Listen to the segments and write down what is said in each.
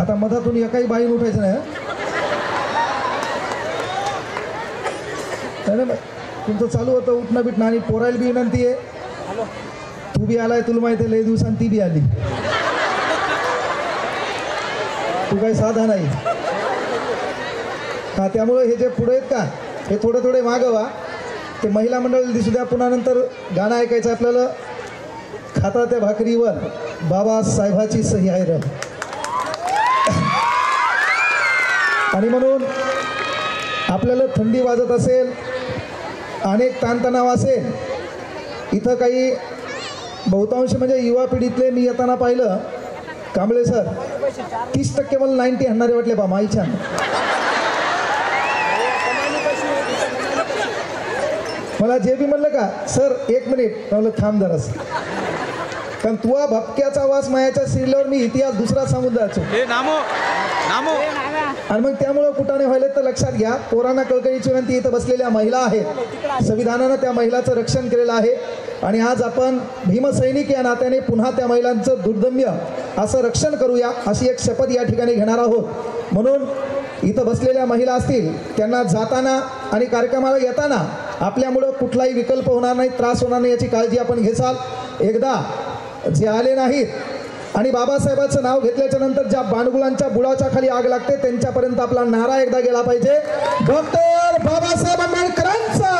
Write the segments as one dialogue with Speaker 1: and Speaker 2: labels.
Speaker 1: आता मधातून एकाही बाईन उठायचं नाही. तुमचं चालू होतं उठणं बिटणं आणि पोरायला बी विनंती आहे. तू बी आलाय, तुला माहिती आहे लय दिवसांनी ती बी आली. तू काही साधा नाही का. त्यामुळे हे जे पुढे आहेत का हे थोडे थोडे मागवा. ते महिला मंडळ दिसू द्या. पुन्हा नंतर गाणं ऐकायचं आपल्याला. खाता त्या भाकरीवर बाबासाहेबाची सही आहे र. आणि म्हणून आपल्याला थंडी वाजत असेल, अनेक ताणतणाव असेल, इथं काही बहुतांश म्हणजे युवा पिढीतले मी येताना पाहिलं. कांबळे सर 30% मला 90 आणणारे वाटले बा माईच्या. मला जे बी म्हणलं का सर 1 मिनिट म्हणलं थांब जरास, कारण तुझा भपक्याचा वास मायाच्या शिरल्यावर मी इतिहास दुसरा सांगून जायचो. आणि मग त्यामुळं कुठाने व्हायला तर लक्षात घ्या. पोरांना कळकळीची विनंती. इथं बसलेल्या महिला आहेत, संविधानानं त्या महिलाचं रक्षण केलेलं आहे. आणि आज आपण भीमसैनिक या नात्याने पुन्हा त्या महिलांचं दुर्दम्य असं रक्षण करूया अशी एक शपथ या ठिकाणी घेणार आहोत. म्हणून इथं बसलेल्या महिला असतील त्यांना जाताना आणि कार्यक्रमाला येताना आपल्यामुळं कुठलाही विकल्प होणार नाही, त्रास होणार नाही याची काळजी आपण घेसाल. एकदा जे आले नाहीत आणि बाबासाहेबांचं नाव घेतल्याच्या नंतर ज्या बाणगुलांच्या बुडाच्या खाली आग लागते त्यांच्यापर्यंत आपला नारा एकदा गेला पाहिजे. डॉक्टर बाबासाहेब आंबेडकरांचा,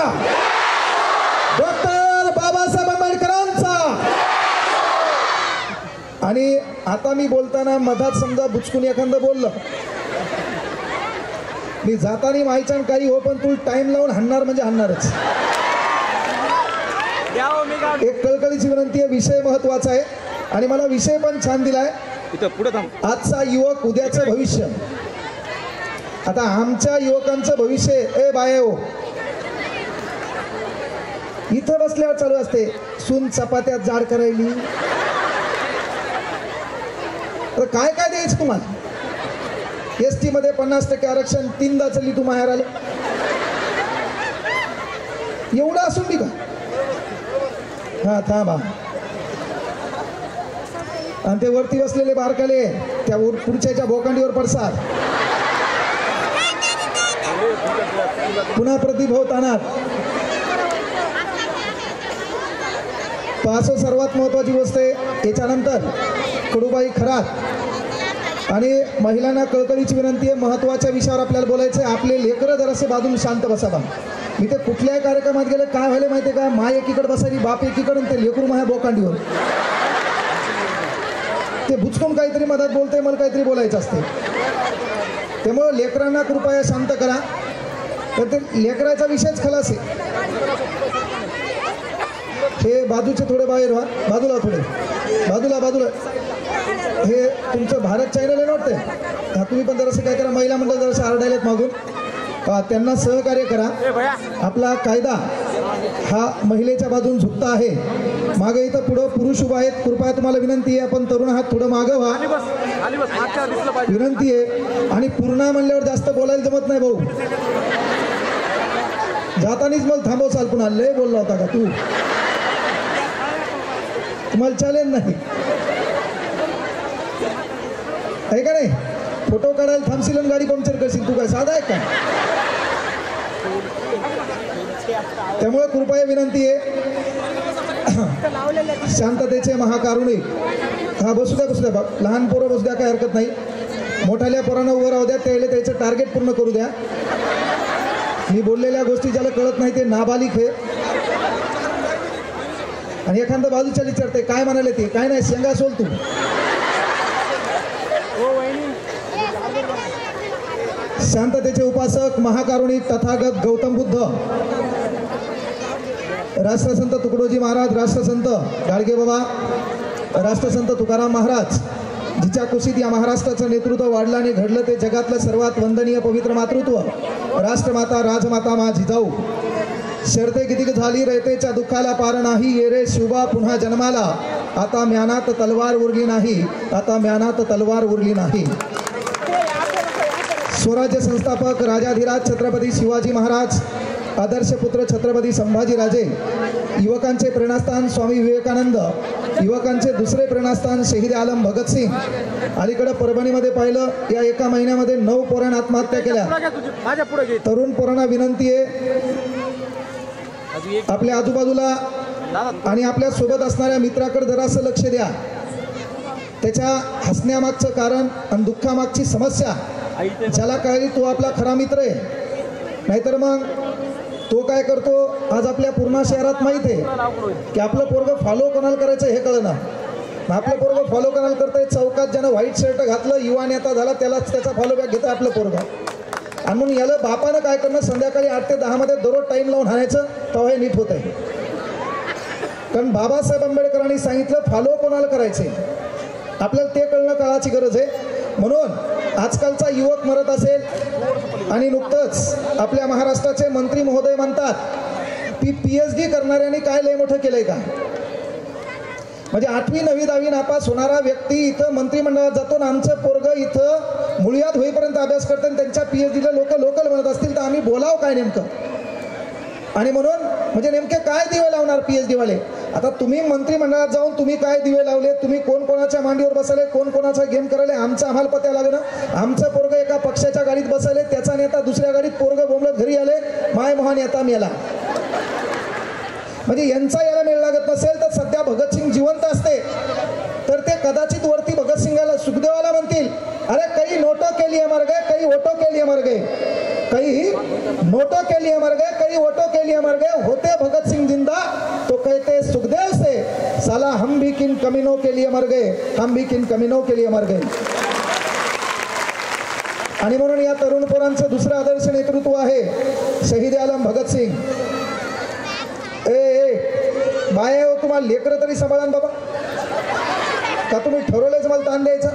Speaker 1: डॉक्टर बाबासाहेब आंबेडकरांचा. आणि आता मी बोलताना मधात समजा बुचकून एखादं बोललं, मी जाताना माहिती काही हो पण तू टाइम लावून हाणणार म्हणजे हाणणारच. एक कळकळीची विनंती आहे. विषय महत्वाचा आहे आणि मला विषय पण छान दिलाय. आजचा युवक उद्याचं भविष्य. आता आमच्या युवकांचं भविष्य ए बाय हो इथं बसल्यावर चालू असते. सून चपात्यात जाड करायली तर काय काय द्यायचं तुम्हाला. एसटी मध्ये 50% आरक्षण 3दा चालली तू माहेर आलं. एवढं असून बी का. हा थांबा. आणि ते वरती बसलेले बारकाले त्या पुढच्याच्या भोकांडीवर पडसाद. पुन्हा प्रतिभव तानात. पाच सर्वात महत्वाची गोष्ट आहे. याच्यानंतर कडूबाई खरात आणि महिलांना कळकळीची विनंती आहे. महत्वाच्या विषयावर आपल्याला बोलायचं आहे. आपले लेकरं जरासे बाजूला शांत बसावा. मी ते कुठल्याही कार्यक्रमात गेले काय व्हायला माहिती आहे का, माय एकीकडे बसायची बाप एकीकडे ते लेकरू माझ्या बोकांडीवर. ते भुचकून काहीतरी मदत बोलते, मला काहीतरी बोलायचं असते. त्यामुळे लेकरांना कृपया शांत करा. तर ते लेकराचा विषयच खलास आहे. हे बाजूचे थोडे बाहेर व्हा, बाजूला थोडे बाजूला बाजूला. हे तुमचं भारत चॅनल आहे वाटतंय. हा तुम्ही पण जरासं काय करा, महिला मंडळ जरासं आरडायलेत मागून त्यांना सहकार्य करा. आपला कायदा हा महिलेच्या बाजून झुकता आहे. मागे इथं पुढं पुरुष उभा आहेत. कृपया तुम्हाला विनंती आहे आपण तरुण आहात थोडं मागं व्हा विनंती आहे. आणि पूर्ण म्हणल्यावर जास्त बोलायला जमत नाही भाऊ. जातानीच मला थांबव चाल. पुन्हा लय बोलला होता का तू. तुम्हाला चालेल नाही आहे का नाही. फोटो काढायला थांबशील आणि गाडी पंक्चर करशील. तू काय साधा आहे का. त्यामुळे कृपया विनंती आहे शांततेचे महाकारुणिक. हा बसू द्या बसू द्या. लहान पोरं बसू द्या, काय हरकत नाही. मोठ्याल्या पोरांना उभं राहू द्या. त्याला त्याचं टार्गेट पूर्ण करू द्या. मी बोललेल्या गोष्टी ज्याला कळत नाही ते नाबालिक आहे. आणि एखादं बाजूच्या विचारते काय म्हणाले ते काय नाही. शेंगा सोल तू. शांततेचे उपासक महाकारुणिक तथागत गौतम बुद्ध, राष्ट्रसंत तुकडोजी महाराज, राष्ट्रसंत गाडगेबाबा, राष्ट्रसंत तुकाराम महाराज, जिच्या कुशीत या महाराष्ट्राचं नेतृत्व वाढलं आणि घडलं ते जगातलं सर्वात वंदनीय पवित्र मातृत्व राष्ट्रमाता राजमाता मा जिजाऊ. शर्ते किती झाली रयतेच्या दुःखाला पार नाही. ये रे शिवबा पुन्हा जन्माला. आता म्यानात तलवार उरली नाही. आता म्यानात तलवार उरली नाही. स्वराज्य संस्थापक राजाधिराज छत्रपती शिवाजी महाराज, आदर्श पुत्र छत्रपती संभाजीराजे, युवकांचे प्रेरणास्थान स्वामी विवेकानंद, युवकांचे दुसरे प्रेरणास्थान शहीद आलम भगतसिंग, अलीकडे परभणीमध्ये पाहिलं, या एका महिन्यामध्ये 9 पोरांनी आत्महत्या केल्या. तरुण पोरांना विनंती आहे, आपल्या आजूबाजूला आणि आपल्या सोबत असणाऱ्या मित्राकडे जरासं लक्ष द्या. त्याच्या हसण्यामागचं कारण आणि दुःखामागची समस्या ज्याला कळली तो आपला खरा मित्र आहे. नाहीतर मग तो काय करतो, आज आपल्या पूर्ण शहरात माहीत आहे की आपलं पोरगं फॉलो कोणाला करायचं हे कळलं ना. आपलं पोरगं फॉलो कोणाला करतंय, चौकात ज्यानं व्हाईट शर्ट घातलं, युवा नेता झाला, त्यालाच त्याचा फॉलो बॅक घेतं आपलं पोरगं. आणि म्हणून याला बापानं काय करणं, संध्याकाळी 8 ते 10 मध्ये दररोज टाईम लावून हाणायचं, तेव्हा हे नीट होत आहे. कारण बाबासाहेब आंबेडकरांनी सांगितलं फॉलो कोणाला करायचे, आपल्याला ते कळणं काळाची गरज आहे. म्हणून आजकालचा युवक मरत असेल आणि नुकतंच आपल्या महाराष्ट्राचे मंत्री महोदय म्हणतात की PhD करणाऱ्यांनी काय लय मोठं केलंय का. म्हणजे 8वी 9वी 10वी नापास होणारा व्यक्ती इथं मंत्रिमंडळात जातो ना, आमचं पोरगं इथं मुळात होईपर्यंत अभ्यास करतात आणि त्यांच्या PhDला लोकल म्हणत असतील तर आम्ही बोलावं काय नेमकं. आणि म्हणून म्हणजे नेमके काय दिवे लावणार PhD वाले. आता तुम्ही मंत्रिमंडळात जाऊन तुम्ही काय दिवे लावले, तुम्ही कोण कोणाच्या मांडीवर बसले, कोण कोणाचा गेम करायले, आमचं आम्हाला पत्या लागणं. आमचं पोरगं एका पक्षाच्या गाडीत बसले, त्याचा नेता दुसऱ्या गाडीत, पोरगं बोंबलत घरी आले, माय मोहन येता मेला. म्हणजे यांचा याला मेळ लागत नसेल तर सध्या भगतसिंग जिवंत असते तर ते कदाचित वरती भगतसिंगाला सुखदेवाला म्हणतील, अरे काही नोटो के लिए मर गए, काही वोटो के लिए मर गए, काही नोटो के लिए मर गए, काही वोटो के लिए मर गए, होते भगत सिंह जिंदा तो कहते सुखदेव से, साला हम भी किन कमीनों के लिए मर गए, हम भी किन कमीनों के लिए मर गए. आणि म्हणून या तरुण पोरांचं दुसरं आदर्श नेतृत्व आहे शहीद आलम भगतसिंग. बाय हो, तुम्हाला लेकरं तरी सांभाळा बाबा, का तुम्ही ठरवलंच मला ताण द्यायचा.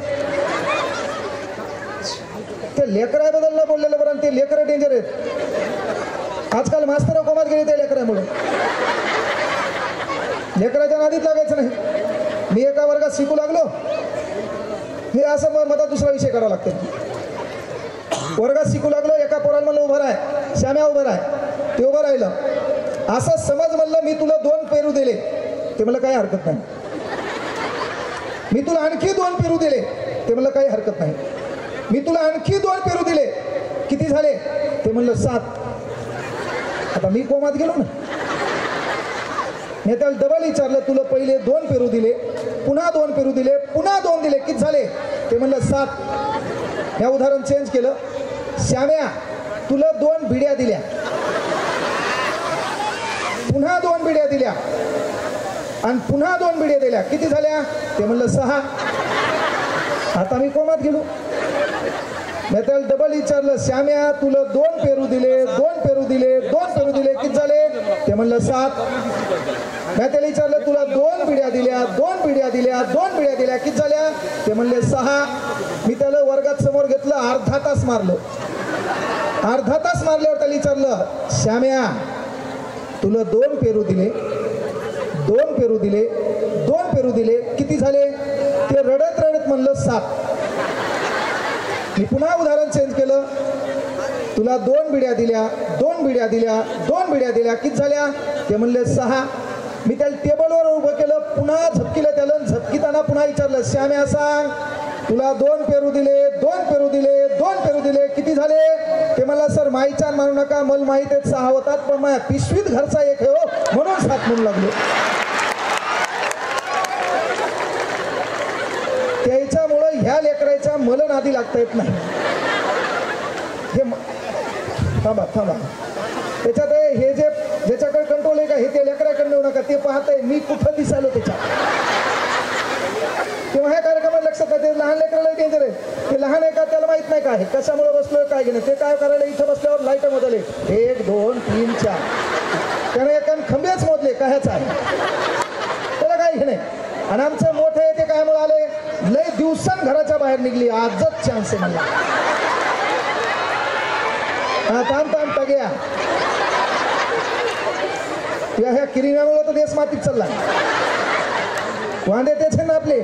Speaker 1: ते लेकराबद्दल न बोललेलं बरं, ते लेकरं डेंजर आहेत. आजकाल मास्तर कोमात गेले त्या लेकरामुळे. लेकराच्या नादीत लागायचं नाही. मी एका वर्गात शिकू लागलो, हे असं मला दुसरा विषय करावा लागतो. वर्गात शिकू लागलो, एका पोराला म्हणलं उभं राह, श्याम्या उभं राह, ते उभं राहिलं. असं समज म्हणलं मी तुला 2 पेरू दिले, ते मला काही हरकत नाही. मी तुला आणखी 2 पेरू दिले, ते मला काही हरकत नाही. मी तुला आणखी 2 पेरू दिले, किती झाले, ते म्हणलं 7. आता मी कोमात गेलो ना. मी त्याला डबल विचारलं, तुला पहिले 2 पेरू दिले, पुन्हा 2 पेरू दिले, पुन्हा 2 दिले, किती झाले, ते म्हणलं 7. या उदाहरण चेंज केलं, श्याम्या तुला 2 भिड्या दिल्या, पुन्हा 2 बिड्या दिल्या आणि पुन्हा 2 बिड्या दिल्या, किती झाल्या, ते म्हणलं 6. आता मी कोमात गेलो. मी त्याला डबल विचारलं, श्याम्या तुला 2 पेरू दिले, 2 पेरू दिले, 2 पेरू दिले, किती झाले, ते म्हणलं 7. मी त्याला विचारलं, तुला 2 बिड्या दिल्या, 2 बिड्या दिल्या, 2 बिड्या दिल्या, किती झाल्या, ते म्हणले 6. मी त्याला वर्गात समोर घेतलं, अर्धा तास मारलं. अर्धा तास मारल्यावर त्याला विचारलं, श्याम्या तुला 2 पेरू दिले, 2 पेरू दिले, 2 पेरू दिले, किती झाले, ते रडत रडत म्हणलं 7. मी पुन्हा उदाहरण चेंज केलं, तुला 2 बिड्या दिल्या, 2 बिड्या दिल्या, 2 बिड्या दिल्या, किती झाल्या, ते म्हणले 6. मी त्याला टेबलवर उभं केलं, पुन्हा झपकिलं त्याला, झपकिताना पुन्हा विचारलं, श्याम्या सांग तुला 2 पेरू दिले, 2 पेरू दिले, 2 पेरू दिले, किती झाले, ते मला सर माईचान मानू नका, मला माहित आहेत 6 होतात, पण माझ्या पिशवीत घरचा एक आहे हो, म्हणून 7 म्हणू लागलो. त्याच्यामुळं ह्या लेकराच्या मला नादी लागता येत नाही. हे थांबा थांबा, त्याच्यात हे जे ज्याच्याकडे कंट्रोल आहे का, हे त्या लेकराकडे नेऊ नका, ते पाहतंय मी कुठं दिसालो त्याच्यात. तेव्हा ह्या कार्यक्रमात लक्षात आहे, ते लहान लेकराला डेंजर आहे. ते लहान आहे का त्याला माहित नाही काय कशामुळे बसलोय काय घेणं. ते काय करायला, इथं बसल्यावर लाईट मोजले 1 2 3 4, त्याने एकान खंबेच मोजले काय ह्याचा आहे, त्याला काय घेणे. आणि आमचं मोठे आहे ते काय मुळे आले, लय दिवसां घराच्या बाहेर निघली, आजच चान्स आहे मला. हा थांब थांब टग्या, ह्या किरीण्यामुळे तर देश मातीत चालला. वांदे तेच आहे ना आपले.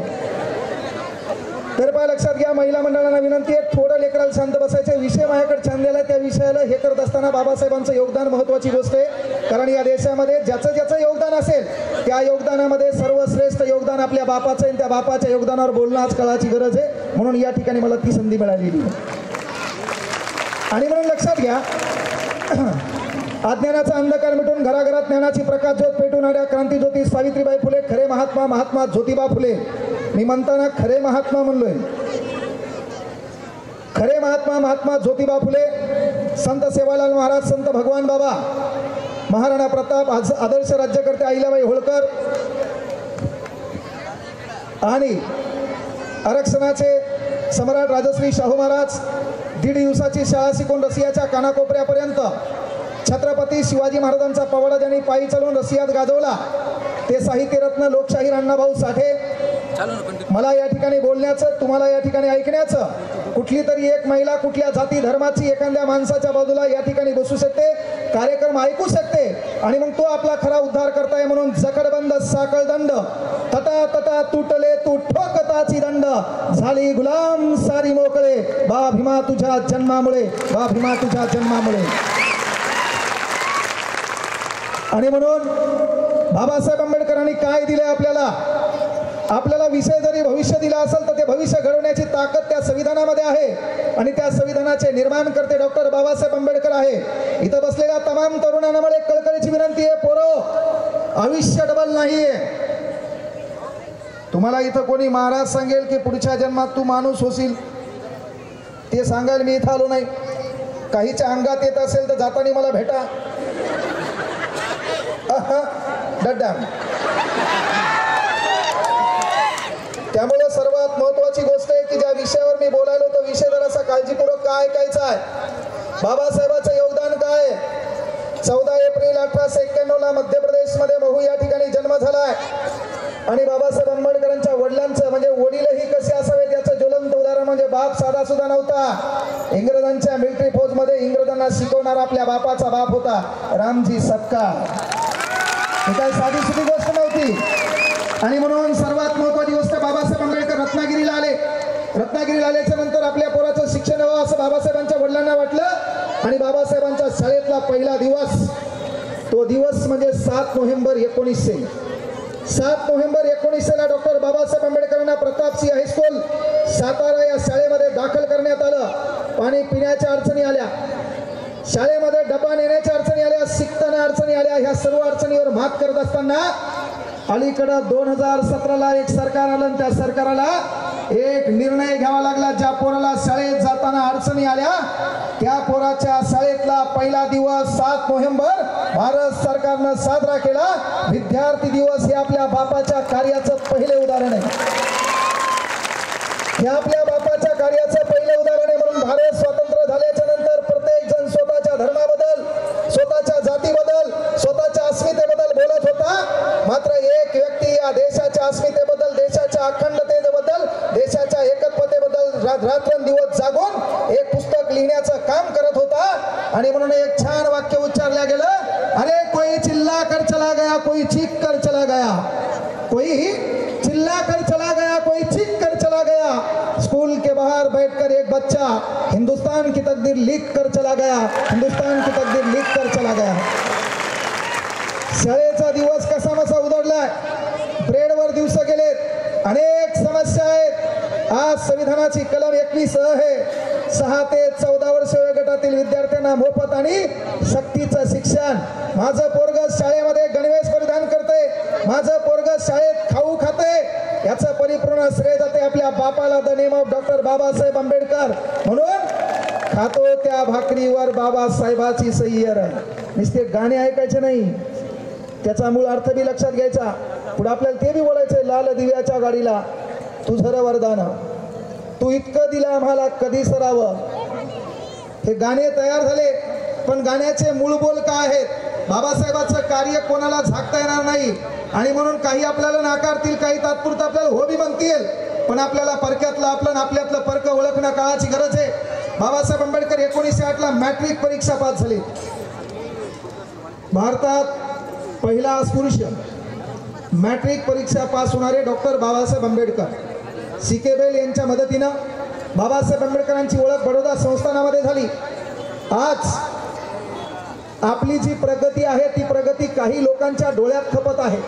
Speaker 1: कृपया लक्षात घ्या, महिला मंडळांना विनंती आहे, थोडं लेकराला शांत बसायचे. विषय माझ्याकडे छान दिला, त्या विषयाला हे करत असताना बाबासाहेबांचं योगदान महत्त्वाची गोष्ट आहे. कारण या देशामध्ये ज्याचं ज्याचं योगदान असेल त्या योगदानामध्ये सर्वश्रेष्ठ योगदान आपल्या बापाचं आहे. त्या बापाच्या योगदानावर बोलणं आज काळाची गरज आहे. म्हणून या ठिकाणी मला ती संधी मिळालेली आहे. आणि म्हणून लक्षात घ्या, अज्ञानाचा अंधकार मिटून घराघरात ज्ञानाची प्रकाश ज्योत पेटवणाऱ्या क्रांतीज्योती सावित्रीबाई फुले खरे महात्मा, महात्मा ज्योतिबा फुले. मी म्हणताना खरे महात्मा म्हणलोय, खरे महात्मा महात्मा ज्योतिबा फुले, संत सेवालाल महाराज, संत भगवान बाबा, महाराणा प्रताप, आदर्श राज्यकर्ते अहिल्याबाई होळकर आणि आरक्षणाचे सम्राट राजश्री शाहू महाराज. 1.5 दिवसाची शाळा शिकून रशियाच्या कानाकोपऱ्यापर्यंत छत्रपती शिवाजी महाराजांचा पवाडा ज्यांनी पायी चालून रशियात गाजवला ते साहित्यरत्न लोकशाहीर अण्णाभाऊ साठे. मला या ठिकाणी बोलण्याचं, तुम्हाला या ठिकाणी ऐकण्याचं, कुठली तरी एक महिला कुठल्या जाती धर्माची एखाद्या माणसाच्या बाजूला या ठिकाणी बसू शकते, कार्यक्रम ऐकू शकते आणि मग तो आपला खरा उद्धार करताय. म्हणून जकडबंद साखळदंड तटा तटा तुटले तू ठोकताची दंड, झाली गुलाम सारी मोकळे, बा भीमा तुझ्या जन्मामुळे, बा भीमा तुझ्या जन्मामुळे. आणि म्हणून बाबासाहेब आंबेडकरांनी काय दिले आपल्याला? आपल्याला विषय जरी भविष्य दिला असेल तर ते भविष्य घडवण्याची ताकद त्या संविधानामध्ये आहे आणि त्या संविधानाचे निर्माण करते डॉक्टर बाबासाहेब आंबेडकर आहे. इथं बसलेल्या तमाम तरुणांना मला एक कळकळीची विनंती आहे, पोरो, आयुष्य डबल नाहीये. तुम्हाला इथं कोणी महाराज सांगेल की पुढच्या जन्मात तू माणूस होशील, ते सांगायला मी इथं आलो नाही. काहीच्या अंगात येत असेल तर जाताना मला भेटा. डड्डा. त्यामुळे सर्वात महत्वाची गोष्ट आहे की ज्या विषयावर मी बोलायलो तो विषय जरासा काळजीपूर्वक काय ऐकायचा आहे. बाबासाहेबांचं योगदान काय? 14 एप्रिल 1891 ला मध्य प्रदेशमध्ये महू या ठिकाणी जन्म झालाय आणि बाबासाहेब आंबेडकरांच्या वडिलांचं म्हणजे वडीलही कसे असावेत याचं ज्वलंत उदाहरण म्हणजे बाप साधा सुद्धा नव्हता. इंग्रजांच्या मिलिटरी फौजमध्ये इंग्रजांना शिकवणारा आपल्या बापाचा बाप होता रामजी सपकाळ. ही काय साधी सुधी गोष्ट नव्हती. आणि म्हणून सर्वात महत्वाची गोष्ट, बाबासाहेब आंबेडकर रत्नागिरीला आले. रत्नागिरीला आल्याच्या नंतर आपल्या पोराचं शिक्षण व्हावं असं बाबासाहेबांच्या वडिलांना वाटलं आणि बाबासाहेबांच्या शाळेतला पहिला दिवस, तो दिवस म्हणजे 7 नोव्हेंबर 1900. 7 नोव्हेंबर 1900 ला डॉक्टर बाबासाहेब आंबेडकरांना प्रतापसिंह हायस्कूल सातारा या शाळेमध्ये दाखल करण्यात आलं. पाणी पिण्याच्या अडचणी आल्या, शाळेमध्ये डबा नेण्याच्या अडचणी आल्या, शिकताना अडचणी आल्या. ह्या सर्व अडचणीवर मात करत असताना अलीकडं 2017 ला एक सरकार आलं आणि त्या सरकाराला एक निर्णय घ्यावा लागला. ज्या पोराला शाळेत जाताना अडचणी आल्या त्या पोराच्या शाळेतला पहिला दिवस 7 नोव्हेंबर भारत सरकारनं साजरा केला. विद्यार्थी दिवस हे आपल्या बापाच्या कार्याचं पहिले उदाहरण आहे. हे आपल्या बापाच्या कार्याचं पहिले उदाहरण आहे. म्हणून भारत स्वतंत्र झाल्याच्या नंतर प्रत्येक जण स्वतःच्या धर्माबद्दल, स्वतःच्या जातीबद्दल, स्वतःच्या अस्मितेबद्दल बोलत होता. मात्र एक व्यक्ती या देशाच्या अस्मितेबद्दल, देशाच्या अखंडतेबद्दल, देशाच्या एकत्वतेबद्दल रात्रंदिवस जागून एक पुस्तक लिहिण्याचं काम करत होता. आणि म्हणून एक छान वाक्य उच्चारलं गेलं, अरे कोई चिल्ला कर चला गया, कोई चीख कर चला गया, कोई चिल्ला कर चला गया, कोई चीख कर चला गया. स्कूल के बाहर बैठकर एक बच्चा हिंदुस्तान की तकदीर लिख कर चला गया, हिंदुस्तान की तकदीर लिख कर चला गया. शाळेचा दिवस कसा मसा उधळलाय, ब्रेडवर दिवस गेलेत, अनेक समस्या आहेत. आज संविधानाची कलम 21 आहे, 6 ते 14 वर्ष वयोगटातील विद्यार्थ्यांना मोफत आणि सक्तीचं शिक्षण. माझं पोरग शाळेमध्ये गणवेश परिधान करते, माझं पोरग शाळेत खाऊ खाते, याचं परिपूर्ण श्रेय जाते आपल्या बापाला, the name of doctor Babasaheb Ambedkar. म्हणून खातो त्या भाकरीवर बाबासाहेबाची सही आहे. नुसते गाणे ऐकायचे नाही, त्याचा मूळ अर्थ बी लक्षात घ्यायचा. पुढे आपल्याला ते बी बोलायचंय, लाल दिव्याच्या गाडीला तुझं वरदान, तू इतकं दिलं आम्हाला कधी सरावं. हे गाणे तयार झाले, पण गाण्याचे मूळ बोल काय आहेत? बाबासाहेबांचं कार्य कोणाला झाकता येणार नाही. आणि म्हणून काही आपल्याला नाकारतील, काही तात्पुरतं आपल्याला हो बी म्हणतील, पण आपल्याला परक्यातलं आपलं आपल्यातलं परक ओळखणं काळाची गरज आहे. बाबासाहेब आंबेडकर 1908 ला मॅट्रिक परीक्षा पास झाले. भारतात पहिला पुरुष मॅट्रिक परीक्षा पास होणारे डॉक्टर बाबासाहेब आंबेडकर. सी.के. बेल यांच्या मदतीनं बाबासाहेब आंबेडकरांची ओळख बडोदा संस्थानामध्ये झाली. आज आपली जी प्रगती आहे ती प्रगती काही लोकांच्या डोळ्यात खपत आहे.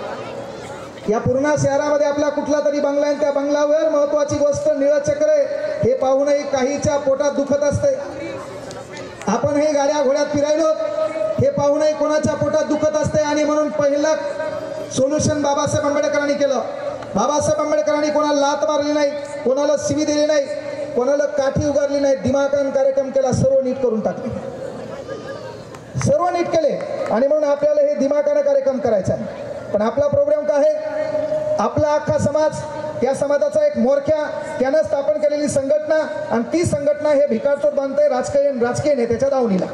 Speaker 1: या पूर्ण शहरामध्ये आपला कुठला तरी बंगला आहे, त्या बंगल्यावर महत्वाची गोष्ट निळं चक्र आहे हे पाहूनही काहीच्या पोटात दुखत असते. आपण हे गाड्या घोड्यात फिरायलो हे पाहूनही कोणाच्या पोटात दुखत असते. आणि म्हणून पहिलं सोल्युशन बाबासाहेब आंबेडकरांनी केलं. बाबासाहेब आंबेडकरांनी कोणाला लात मारली नाही, कोणाला शिवी दिली नाही, कोणाला काठी उगारली नाही. दिमाखान कार्यक्रम केला, सर्व नीट करून टाकले, सर्व नीट केले. आणि म्हणून आपल्याला हे दिमाखाने कार्यक्रम करायचा आहे. पण आपला प्रोग्राम काय आहे? आपला अख्खा समाज, त्या समाजाचा एक मोरख्या त्यानं स्थापन केलेली संघटना, आणि ती संघटना हे भिकारचोट बांधते राजकीय नेत्याच्या दावणीला.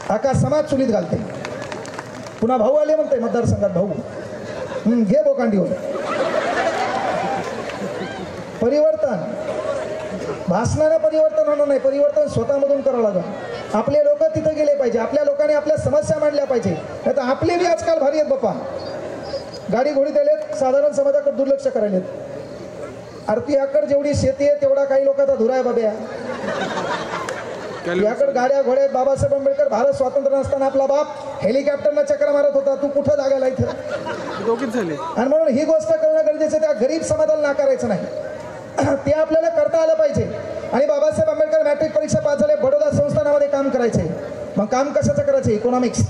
Speaker 1: अख्खा समाज चुलीत घालते. पुन्हा भाऊ आले म्हणते मतदारसंघात, भाऊ घे बोकांडीवर. परिवर्तन भाषणाने परिवर्तन होणार नाही, परिवर्तन स्वतःमधून करावं लागेल. आपले लोक तिथे गेले पाहिजे, आपल्या लोकांनी आपल्या समस्या मांडल्या पाहिजे. आता आपले बी आजकाल भारी आहेत बाप्पा, गाडी घोडी दिलेत, साधारण समाजाकडे दुर्लक्ष करायलेत. आरती याकडे जेवढी शेती आहे तेवढा काही लोकांचा धुरा आहे बाब्या. याकडे गाड्या घोड्या. बाबासाहेब आंबेडकर भारत स्वातंत्र्य नसताना आपला बाप हेलिकॉप्टरला चक्र मारत होता, तू कुठं जागायला इथं? आणि म्हणून ही गोष्ट करणं गरजेचं, त्या गरीब समाजाला नाकारायचं नाही, ते आपल्याला करता आलं पाहिजे. आणि बाबासाहेब आंबेडकर मॅट्रिक परीक्षा पास झाले, बडोदा संस्थानामध्ये काम करायचे. मग काम कशाचं करायचं? इकॉनॉमिक्स,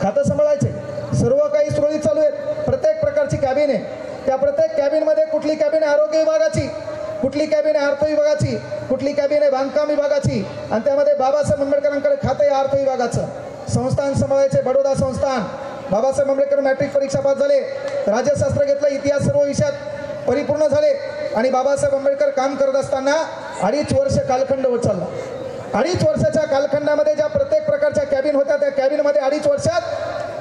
Speaker 1: खातं सांभाळायचे. सर्व काही सुरळीत चालू आहे. प्रत्येक प्रकारची कॅबिन आहे. त्या प्रत्येक कॅबिनमध्ये कुठली कॅबिन आहे आरोग्य विभागाची, कुठली कॅबिन आहे अर्थ विभागाची, कुठली कॅबिन आहे बांधकाम विभागाची, आणि त्यामध्ये बाबासाहेब आंबेडकरांकडे खातं आहे अर्थ विभागाचं. संस्थान सांभाळायचे बडोदा संस्थान. बाबासाहेब आंबेडकर मॅट्रिक परीक्षा पास झाले, राज्यशास्त्र घेतलं, इतिहास सर्व विषयात परिपूर्ण झाले. आणि बाबासाहेब आंबेडकर काम करत असताना 2.5 वर्ष कालखंड होत चालला. 2.5 वर्षाच्या कालखंडामध्ये ज्या प्रत्येक प्रकारच्या कॅबिन होत्या, त्या कॅबिनमध्ये 2.5 वर्षात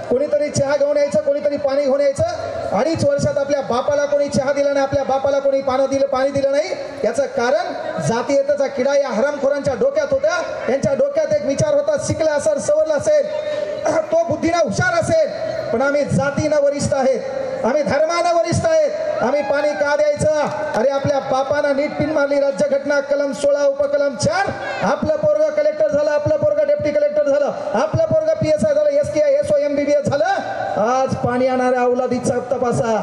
Speaker 1: कोणीतरी चहा घेऊन यायचं, कोणीतरी पाणी घेऊन यायचं. 2.5 वर्षात आपल्या बापाला कोणी चहा दिला नाही, आपल्या बापाला कोणी पाणी दिलं नाही. याचं कारण जातीयतेचा किडा या हरामखोरांच्या डोक्यात होता. यांच्या डोक्यात एक विचार होता, शिकला असेल, सवरला असेल, तो बुद्धीनं हुशार असेल, पण आम्ही जातीनं वरिष्ठ आहेत, आम्ही धर्मानं वरिष्ठ आहेत, आम्ही पाणी का द्यायचं? अरे आपल्या बापानं नीट पिन मारली राज्यघटना कलम 16 उपकलम 4. आपलं पोरग कलेक्टर झालं, आपलं पोरग डेप्टी कलेक्टर झालं, आपलं पोरग PSI झालं, STI SO MBBS झालं. आज पाणी आणणाऱ्या अवलादीचा तपासा.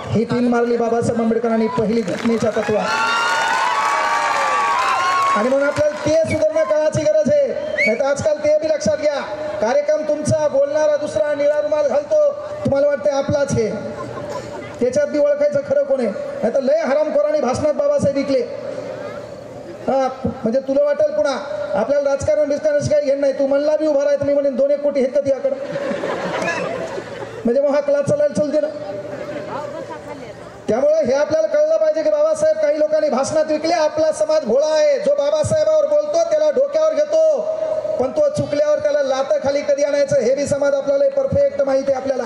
Speaker 1: ही पिन मारली बाबासाहेब आंबेडकरांनी पहिली घटनेच्या तत्वात. आणि म्हणून आपल्याला ते सुधारणा करायची गरज आहे. नाही तर आजकाल ते बी लक्षात घ्या, कार्यक्रम तुमचा बोलणारा दुसरा निळा रुमाल घालतो, तुम्हाला वाटतं आपलाच हे, त्याच्यात बी ओळखायचं खरं कोण आहे. नाही तर लय हरामखोरांनी भाषणात बाबासाहेब विकले. म्हणजे तुला वाटेल पुन्हा आपल्याला राजकारण काही घेणं नाही, तू म्हणला बी उभा राहायचं, मी म्हणेन 2-1 कोटी आहेत का याकडे, म्हणजे मग हा क्लास चालायला चलते ना. त्यामुळे हे आपल्याला कळलं पाहिजे की बाबासाहेब काही लोकांनी भाषणात विकले. आपला समाज भोळा आहे, जो बाबासाहेबावर बोलतो त्याला डोक्यावर घेतो, पण तो चुकल्यावर त्याला लाता खाली कधी आणायचं हे बी समाज आपल्याला परफेक्ट माहिती आहे. आपल्याला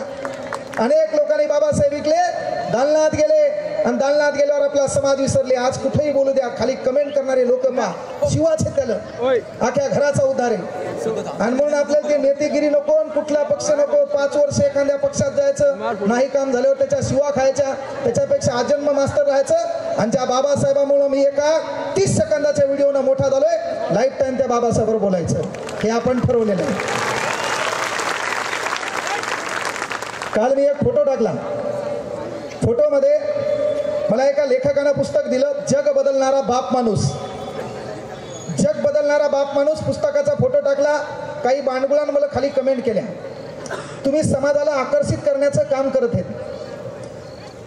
Speaker 1: अनेक लोकांनी बाबासाहेब विकले, दालनात गेले, आणि दालनात गेल्यावर आपला समाज विसरले. आज कुठेही बोलू द्या, खाली कमेंट करणारे लोक पहा, शिवाचे त्याला अख्या घराचा उद्धार आहे. आणि म्हणून आपल्याला ते नेतेगिरी नको, कुठला पक्ष नको. 5 वर्ष एखाद्या पक्षात जायचं, नाही काम झाल्यावर त्याच्या शिवा खायच्या, त्याच्यापेक्षा आजन्म मास्तर राहायचं. आणि त्या बाबासाहेबामुळे मी एका 30 सेकंदाच्या व्हिडिओनं मोठा झालोय, लाईफ टाइम त्या बाबासाहेबावर बोलायचं, हे आपण ठरवलेलं आहे. काल मी एक फोटो टाकला. फोटोमध्ये मला एका लेखकानं पुस्तक दिलं, जग बदलणारा बाप माणूस. जग बदलणारा बाप माणूस पुस्तकाचा फोटो टाकला. काही बांडगुळांनी मला खाली कमेंट केल्या, तुम्ही समाजाला आकर्षित करण्याचं काम करत आहेत.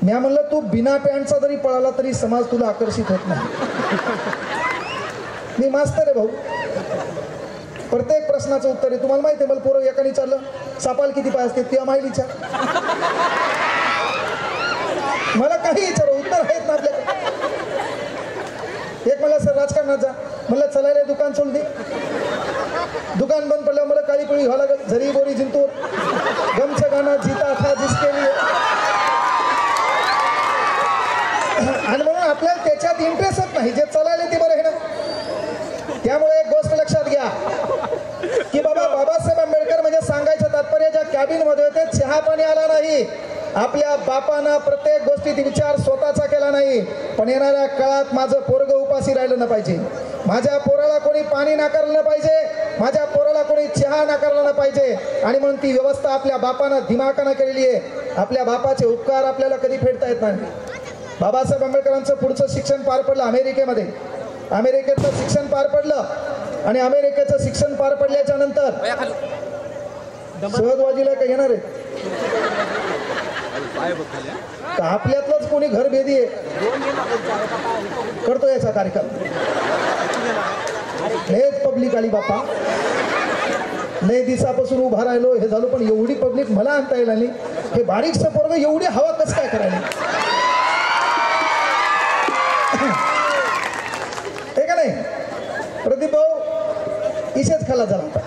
Speaker 1: मी म्हणलं तू बिना पॅन्टचा जरी पळाला तरी समाज तुला आकर्षित होत नाही. मी मास्तर आहे भाऊ, प्रत्येक प्रश्नाचं उत्तर आहे. तुम्हाला माहिती आहे, मला पोरं एकाने विचारलं सापाल किती पाय असते, त्या माहिलीच्या मला काही विचार उत्तर आहेत ना आपल्याकडे. एक मला सर राजकारणात जा, म्हणलं चलायला दुकान सोडून दे. दुकान बंद पडलं, मला काळी पिळी व्हावं लागत. झरी बोरी जिंतूर गमचं गाणं जीता था जिसके लिए. आणि म्हणून आपल्याला त्याच्यात इंटरेस्टच नाही, जे चालायला ते बरं आहे ना. त्यामुळे एक गोष्ट लक्षात घ्या की बाबा बाबासाहेब आंबेडकर म्हणजे सांगायचं तात्पर्य, ज्या कॅबिन मध्ये होते चहा पाणी आला नाही, आपल्या बापानं प्रत्येक गोष्टीत विचार स्वतःचा केला नाही, पण येणाऱ्या काळात माझं पोरग उपाशी राहिलं न पाहिजे, माझ्या पोराला कोणी पाणी नाकारलं न पाहिजे, माझ्या पोराला कोणी चहा नाकारला न पाहिजे. आणि म्हणून ती व्यवस्था आपल्या बापानं दिमाखानं केलेली आहे. आपल्या बापाचे उपकार आपल्याला कधी फेडता येत नाही. बाबासाहेब आंबेडकरांचं पुढचं शिक्षण पार पडलं अमेरिकेमध्ये. अमेरिकेचं शिक्षण पार पडलं आणि अमेरिकेचं शिक्षण पार पडल्याच्या नंतर सहजबाजीला काही येणार आहे का आपल्यातलंच कोणी घर भेदी आहे करतो याचा कार्यक्रम. हेच पब्लिक आली बापा, लय दिवसापासून उभा राहिलो हे झालो, पण एवढी पब्लिक मला आणता येईल नाही. हे बारीकचं पोरग एवढी हवा कसं काय करायला हे का नाही. प्रदीप भाऊ इशेच खाला झाला होता,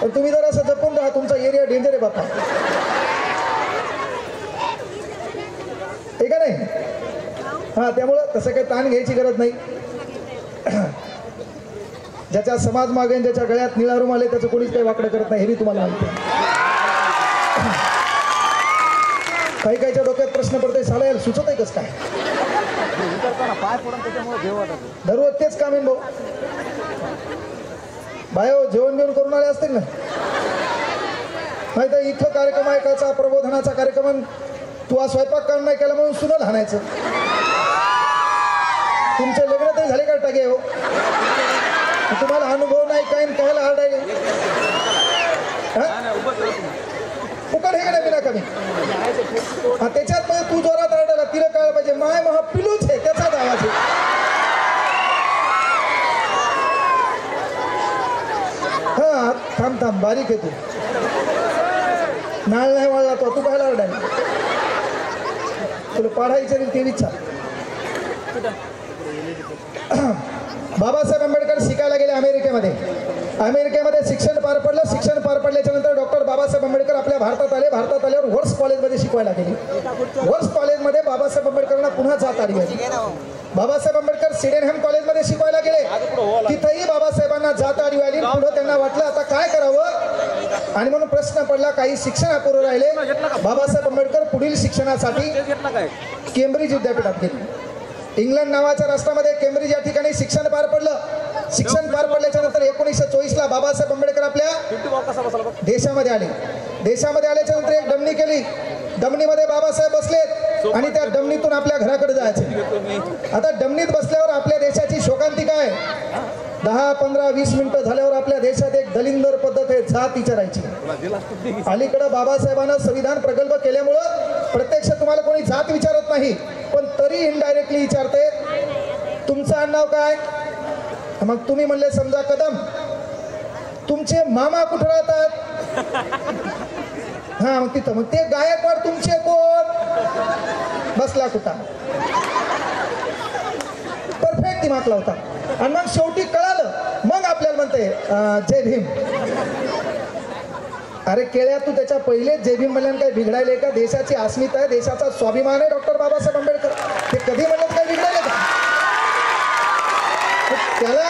Speaker 1: पण तुम्ही जरा असं जपून राहा, तुमचा एरिया डेंजर आहे बापा, हे का नाही. हा, त्यामुळं तसं काही ताण घ्यायची गरज नाही. ज्याच्या समाज मागे ज्याच्या गळ्यात निळा रुमाल आहे त्याचं कोणीच काही वाकडं करत नाही, हे मी तुम्हाला माहिती आहे. काही काहीच्या डोक्यात प्रश्न पडतोय, साला याला सुचत आहे कसं काय दररोज तेच काम आहे भाऊ. बायो जेवण बिवण करून आले असतील ना, माहिती आहे इथं कार्यक्रम ऐकायचा, प्रबोधनाचा कार्यक्रम, तू आज स्वयंपाक काम नाही केला म्हणून सुद्धा लहानायचं. तुमचे लग्न तरी झाले का टाके हो, तुम्हाला अनुभव नाही काय कायला आरडायले फुकट हे का नाही बिना कमी. त्याच्यात तू जोरात आरडायला तिला कळलं पाहिजे माय महा पिलूच आहे त्याचाच आवाज आहे. हा थांब थांब बारीक आहे तू, नाळ नाही वाळला तू पाहायला आरडायला, तुला पाढायचं ते विचार. बाबासाहेब आंबेडकर शिकायला गेले अमेरिकेमध्ये. अमेरिकेमध्ये शिक्षण पार पडलं. शिक्षण पार पडल्याच्या नंतर डॉक्टर बाबासाहेब आंबेडकर आपल्या भारतात आले. भारतात आल्यावर वर्स कॉलेजमध्ये शिकवायला गेले. वर्स कॉलेजमध्ये बाबासाहेब आंबेडकरांना पुन्हा जात आली. बाबासाहेब आंबेडकर सिडेनहॅम कॉलेजमध्ये शिकवायला गेले. तिथेही बाबासाहेबांना जात आली आली. पुढे त्यांना वाटलं आता काय करावं, आणि म्हणून प्रश्न पडला काही शिक्षण अपुरं राहिले. बाबासाहेब आंबेडकर पुढील शिक्षणासाठी केम्ब्रिज विद्यापीठात गेले. इंग्लंड नावाच्या राष्ट्रामध्ये केम्ब्रिज या ठिकाणी शिक्षण पार पडलं. शिक्षण पार पडल्याच्या नंतर 1924 ला बाबासाहेब आंबेडकर आपल्या देशामध्ये आले. देशामध्ये आल्याच्या नंतर एक डमणी केली. डमणीमध्ये बाबासाहेब बसलेत आणि त्या डमणीतून आपल्या घराकडे जायचे. आता डमणीत बसल्यावर आपल्या देशाची शोकांतिका आहे. 10, 15, 20 मिनिटं झाल्यावर आपल्या देशात एक दलिंदर पद्धत आहे, जात विचारायची. अलीकडं बाबासाहेबांना संविधान प्रकल्प केल्यामुळं प्रत्यक्ष तुम्हाला कोणी जात विचारत नाही, पण तरी इनडायरेक्टली विचारते तुमचं आडनाव काय. मग तुम्ही म्हणले समजा कदम, तुमचे मामा कुठे राहतात. हा मग तिथं मग ते गायकवाड तुमचे कोण, बसला कुठं. परफेक्ट दिमाग लावता. आणि मग शेवटी कळालं, मग आपल्याला म्हणते जय भीम. अरे केळ्या तू त्याच्या पहिले जय भीम म्हणल्यानं काय बिघडायले का. देशाची अस्मिता आहे, देशाचा स्वाभिमान आहे डॉक्टर बाबासाहेब आंबेडकर. ते कधी म्हणत काय बिघडायले का त्याला.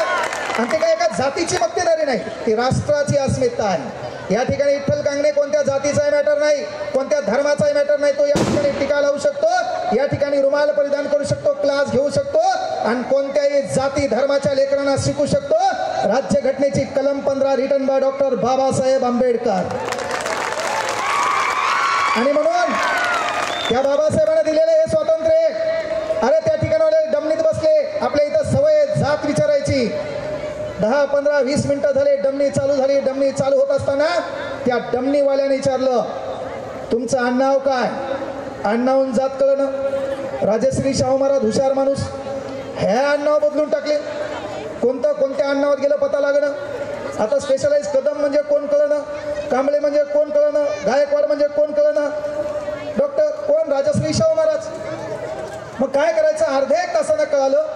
Speaker 1: आणि ते काय एका जातीची मक्तेदारी नाही, ती राष्ट्राची अस्मिता आहे. या ठिकाणी विठ्ठल कांगणे कोणत्या जातीचाही मॅटर नाही, कोणत्या धर्माचाही मॅटर नाही. तो या ठिकाणी टीका लावू शकतो, या ठिकाणी रुमाल परिधान करू शकतो, क्लास घेऊ शकतो आणि कोणत्याही जाती धर्माच्या लेकरांना शिकू शकतो. राज्यघटनेची कलम 15 written by doctor Babasaheb Ambedkar. आणि म्हणून त्या बाबासाहेबांना दिलेले हे स्वातंत्र्य. अरे त्या ठिकाणी डमणीत बसले, आपल्या इथं सवय जात विचारायची. 10, 15, 20 मिनिटं झाले, डमणी चालू झाली. डमणी चालू होत असताना त्या डमणीवाल्याने विचारलं तुमचं आडनाव काय. आडनावून जात कळणं. राजश्री शाहू महाराज हुशार माणूस, हे आडनाव बदलून टाकले. कोणत्या आडनावात गेलं पता लागणं. आता स्पेशलाइज कदम म्हणजे कोण कळणं, कांबळे म्हणजे कोण कळणं, गायकवाड म्हणजे कोण कळणं, डॉक्टर कोण राजश्री शाहू महाराज. मग काय करायचं, अर्ध्या एक तासानं कळालं.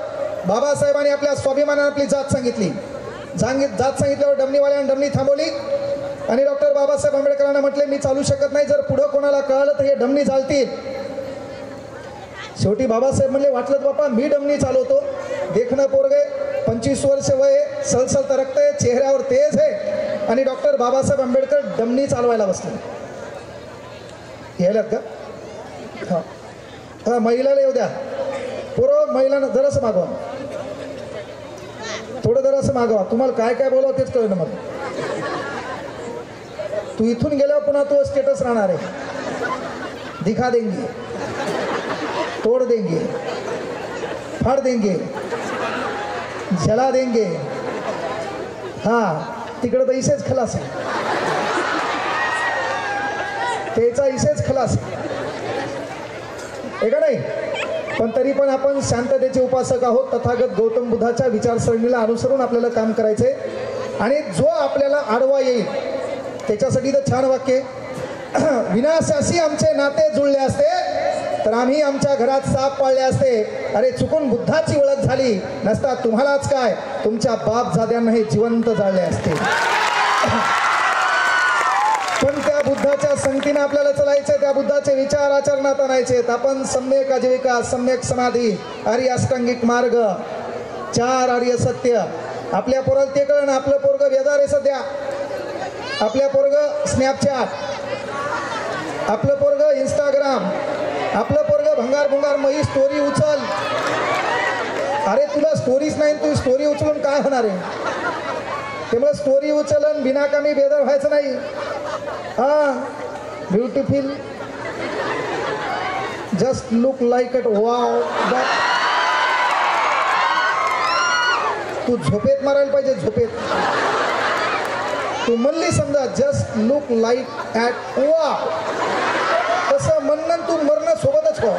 Speaker 1: बाबासाहेबांनी आपल्या स्वाभिमानाने आपली जात सांगितली. जात सांगितल्यावर डमणीवाल्याने डमणी थांबवली आणि डॉक्टर बाबासाहेब आंबेडकरांना म्हटले मी चालू शकत नाही, जर पुढं कोणाला कळालं तर हे डमणी चालतील. शेवटी बाबासाहेब म्हणले वाटलं बापा मी डमणी चालवतो. देखणं पोरगे, 25 वर्ष वय, सलसलत रक्त आहे, चेहऱ्यावर तेज आहे आणि डॉक्टर बाबासाहेब आंबेडकर डमणी चालवायला बसले. यायलात का? हां हां, महिलाला येऊ द्या. पोरं महिलांना जरासं मागवा, थोडं जरासं मागवा. तुम्हाला काय काय बोलावं तेच कळलं मला. तू इथून गेल्यावर पुन्हा तो स्टेटस राहणार आहे. दिखा देंगे, तोड़ देंगे, फाड़ देंगे, जला देंगे. हां, तिकडं तर इसेच खलास आहे, त्याचा इसेच खलास आहे का नाही? पण तरी पण आपण शांततेचे उपासक आहोत. तथागत गौतम बुद्धाच्या विचारसरणीला अनुसरून आपल्याला काम करायचंय. आणि जो आपल्याला आडवा येईल त्याच्यासाठी तर छान वाक्य, विनाशाशी आमचे नाते जुळले असते तर आम्ही आमच्या घरात साप पाळले असते. अरे चुकून बुद्धाची ओळख झाली नसता तुम्हालाच काय, तुमच्या बापजाद्यांनाही जिवंत जाळले असते. पण त्या बुद्धाच्या संगतीने आपल्याला चालायचे, त्या बुद्धाचे विचार आचरणात आणायचे. आपण सम्यक आजीविका, सम्यक समाधी, आर्य अष्टांगिक मार्ग, 4 आर्य सत्य. आपल्या पोराला ते कळण, आपलं पोरग बेजार आहे सध्या. आपल्या पोरग स्नॅपचॅट, आपलं पोरग इंस्टाग्राम, आपलं पोरग भंगार भुंगार मही स्टोरी उचल. अरे तुला स्टोरीच नाही, तू स्टोरी उचलून काय होणार आहे? त्यामुळे स्टोरी उचलन बिनाकामी बेदर व्हायचं नाही. हा, beautiful, just look like it, wow. तू झोपेत मारायला पाहिजे, झोपेत. तू म्हणली समजा just look like at wow, तसं म्हणणं तू मरणं सोबतच हो.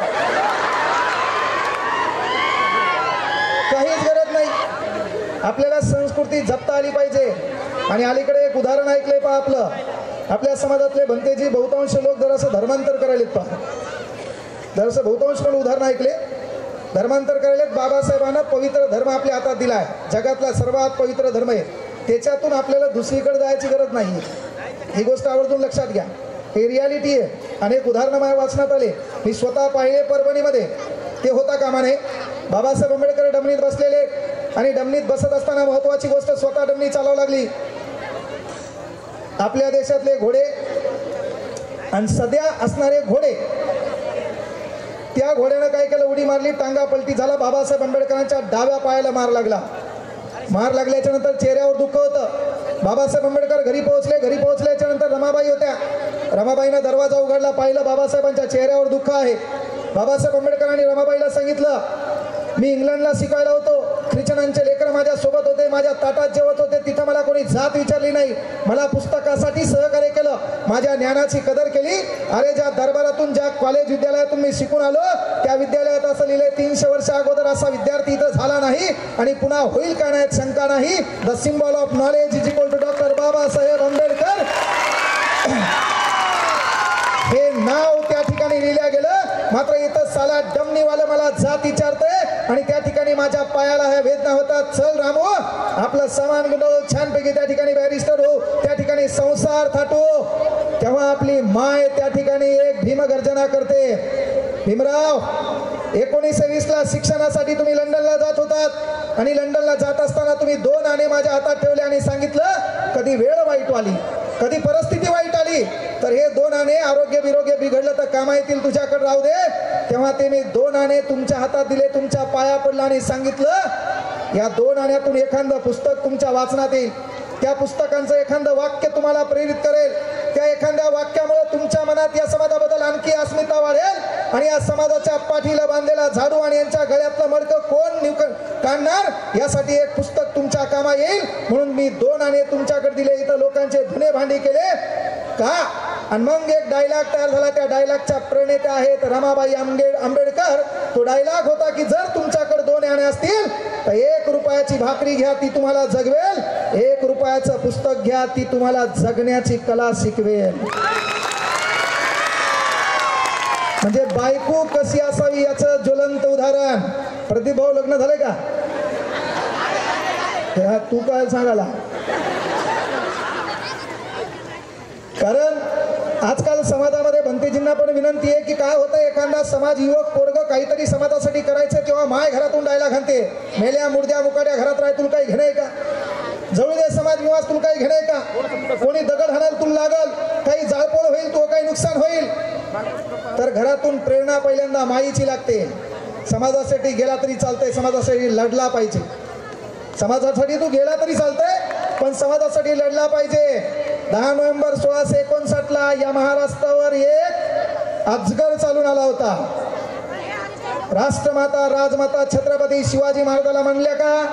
Speaker 1: काहीच गरज नाही. आपल्याला संस्कृती जपता आली पाहिजे. आणि अलीकडे एक उदाहरण ऐकलंय पहा, आपल्या समाजातले भंतेजी बहुतांश लोक जरासं धर्मांतर करायलेत पहा. जरासं बहुतांश पण उदाहरण ऐकले, धर्मांतर करायलेत. बाबासाहेबांना पवित्र धर्म आपल्या हातात दिला आहे, जगातला सर्वात पवित्र धर्म आहे. त्याच्यातून आपल्याला दुसरीकडे जायची गरज नाही. ही गोष्ट आवर्जून लक्षात घ्या, हे रियालिटी आहे. अनेक उदाहरणं माझ्या वाचनात आले, मी स्वतः पाहिले परभणीमध्ये. ते होता कामा नये. बाबासाहेब आंबेडकर डमणीत बसलेले आणि डमणीत बसत असताना महत्वाची गोष्ट, स्वतः डमणी चालवावं लागली. आपल्या देशातले घोडे आणि सध्या असणारे घोडे, त्या घोड्यानं काय केलं, उडी मारली, टांगा पलटी झाला. बाबासाहेब आंबेडकरांच्या डाव्या पायाला मार लागला. मार लागल्याच्या नंतर चेहऱ्यावर दुःख होतं. बाबासाहेब आंबेडकर घरी पोहोचले. घरी पोहोचल्याच्या नंतर रमाबाई होत्या. रमाबाईनं दरवाजा उघडला, पाहिलं बाबासाहेबांच्या चेहऱ्यावर दुःख आहे. बाबासाहेब आंबेडकरांनी रमाबाईला सांगितलं, मी इंग्लंडला शिकायला होतो, ख्रिश्चनांचे लेकर माझ्या सोबत होते, माझ्या ताटात जेवत होते, तिथं मला कोणी जात विचारली नाही, मला पुस्तकासाठी सहकार्य केलं, माझ्या ज्ञानाची कदर केली. अरे ज्या दरबारातून, ज्या कॉलेज विद्यालयातून मी शिकून आलो, त्या विद्यालयात असं लिहिले, 300 वर्ष अगोदर असा विद्यार्थी इथं झाला नाही आणि पुन्हा होईल का नाही शंका नाही. The symbol of knowledge is equal to doctor Babasaheb Ambedkar. हे नाव त्या ठिकाणी लिहिलं गेलं. मात्र इथं साला डमणीवालं मला जात विचारतंय आणि त्या ठिकाणी माझ्या पायाला ह्या वेदना होतात. चल रामू, आपलं सामान गुंडळू, छानपैकी त्या ठिकाणी बॅरिस्टर हो, त्या ठिकाणी संसार थाटू. तेव्हा आपली माय त्या ठिकाणी एक भीमगर्जना करते. भीमराव, 1920 ला शिक्षणासाठी तुम्ही लंडनला जात होतात आणि लंडनला जात असताना तुम्ही 2 आणे माझ्या हातात ठेवले आणि सांगितलं, कधी वेळ वाईट आली, कधी परिस्थिती वाईट आली तर हे 2 आणे आरोग्य बिरोग्य बिघडलं तर कामा येतील, तुझ्याकडे राहू दे. तेव्हा ते मी 2 आणे तुमच्या हातात दिले, तुमच्या पाया पडला आणि सांगितलं, या 2 आण्यातून एखादं पुस्तक तुमच्या वाचनात येईल. त्या पुस्तकांचं एखादं वाक्य तुम्हाला प्रेरित करेल. त्या एखाद्या वाक्यामुळे तुमच्या मनात या समाजाबद्दल आणखी अस्मिता वाढेल आणि या समाजाच्या पाठीला बांधलेला झाडू आणि यांच्या गळ्यातलं मडकं कोण काढणार, यासाठी एक पुस्तक तुमच्या कामा येईल. म्हणून मी 2 आणे तुमच्याकडे दिले, इथं लोकांचे धुणे भांडी केले का. आणि मग एक डायलॉग तयार झाला. त्या डायलॉगच्या प्रणेत्या आहेत रमाबाई आंबेडकर. तो डायलॉग होता की जर तुमच्याकडे 2 आणे असतील तर 1 रुपयाची भाकरी घ्या, ती तुम्हाला जगवेल. 1 रुपयाचं पुस्तक घ्या, ती तुम्हाला जगण्याची कला शिकवेल. म्हणजे बायको कशी असावी याचं ज्वलंत उदाहरण. प्रदीप भाऊ, लग्न झालंय का? तू काय सांगाला? कारण आजकाल समाजामध्ये भंतेजींना पण विनंती आहे की काय होतं, एखादा समाज युवक पोरग काहीतरी समाजासाठी करायचं तेव्हा माय घरातून डायला घालते, मेल्या मुर्द्या मुकाड्या घरात राह, तुला काही घेणं आहे का? जवळ दे समाज निवास, तुला काही घेणं आहे का? कोणी दगड हाणाल तुला लागल, काही जाळपोळ होईल, तो काही नुकसान होईल. तर घरातून प्रेरणा पहिल्यांदा माईची लागते. समाजासाठी गेला तरी चालतंय, समाजासाठी लढला पाहिजे. समाजासाठी तू गेला तरी चालतंय, पण समाजासाठी लढला पाहिजे. 10 नोव्हेंबर 1659 या महाराष्ट्रावर एक अजगर चालून आला होता. राष्ट्रमाता राजमाता छत्रपती शिवाजी महाराजाला म्हणल्या का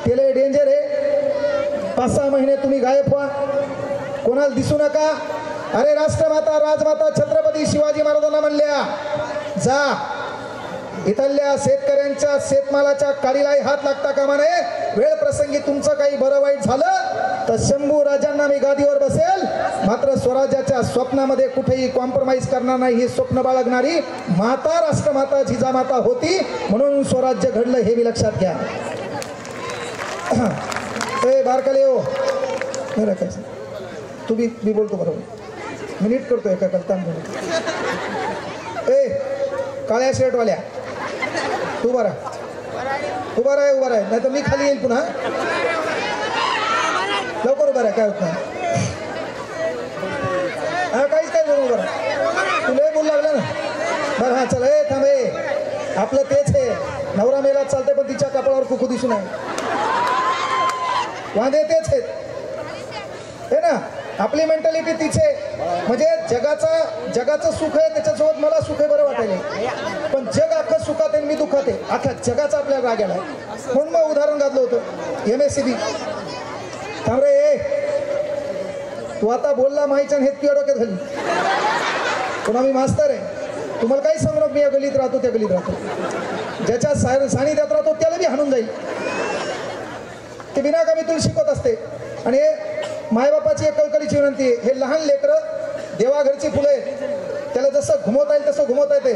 Speaker 1: केले डेंजर आहे, 5-6 महिने तुम्ही गायब व्हा, कोणाला दिसू नका. अरे राष्ट्रमाता राजमाता छत्रपती शिवाजी महाराजांना म्हणल्या जा इथल्या शेतकऱ्यांच्या शेतमालाच्या काडीलाही हात लागता कामा नये. वेळ प्रसंगी तुमचं काही बरं वाईट झालं तर शंभू राजांना मी गादीवर बसेल, मात्र स्वराज्याच्या स्वप्नामध्ये कुठेही कॉम्प्रोमाइज करणार नाही. ही स्वप्न बाळगणारी माता राष्ट्रमाता जिजामाता होती, म्हणून स्वराज्य घडलं हे मी लक्षात घ्या. बारकाले हो तू मी बोलतो बरोबर, मी नीट करतो एका कलता. काळ्या शर्टवाल्या उभा राहा, उभा राहा, उभा राहा, नाही तर मी खाली येईल पुन्हा. लवकर उभा राहा, काय होत नाही. हा काहीच काय बोलू, उभा राहा, तुला बोलू लागला ना. बरं हा चल, थांबे आपलं तेच आहे. नवरा मेला चालते पण तिच्या कपाळावर कुकू दिसू नये, वांदे तेच आहेत हे ना. आपली मेंटॅलिटी तिचे, म्हणजे जगाचं सुख आहे त्याच्यासोबत मला सुख आहे बरं वाटायला, पण जग अख्खं सुखात आहे मी दुःखात आहे. अख्ख्या जगाचा आपल्याला राग आलाय. म्हणून मग उदाहरण घातलं होतं MSCB. थांब रे, तू आता बोलला माहीच्या हे तुझ्या डोक्यात घाली. पुन्हा मी मास्तर आहे, तुम्हाला काही सांगू नको. मी या गलीत राहतो त्या गलीत राहतो, ज्याच्या सानिध्यात राहतो त्याला बी हाणून जाईल. ते बिना मी तुला शिकवत असते. आणि मायबापाची एक कळकळीची विनंती आहे, हे लहान लेकरं देवाघरची फुलं आहेत, त्याला जसं घुमवता येईल तसं घुमवता येते.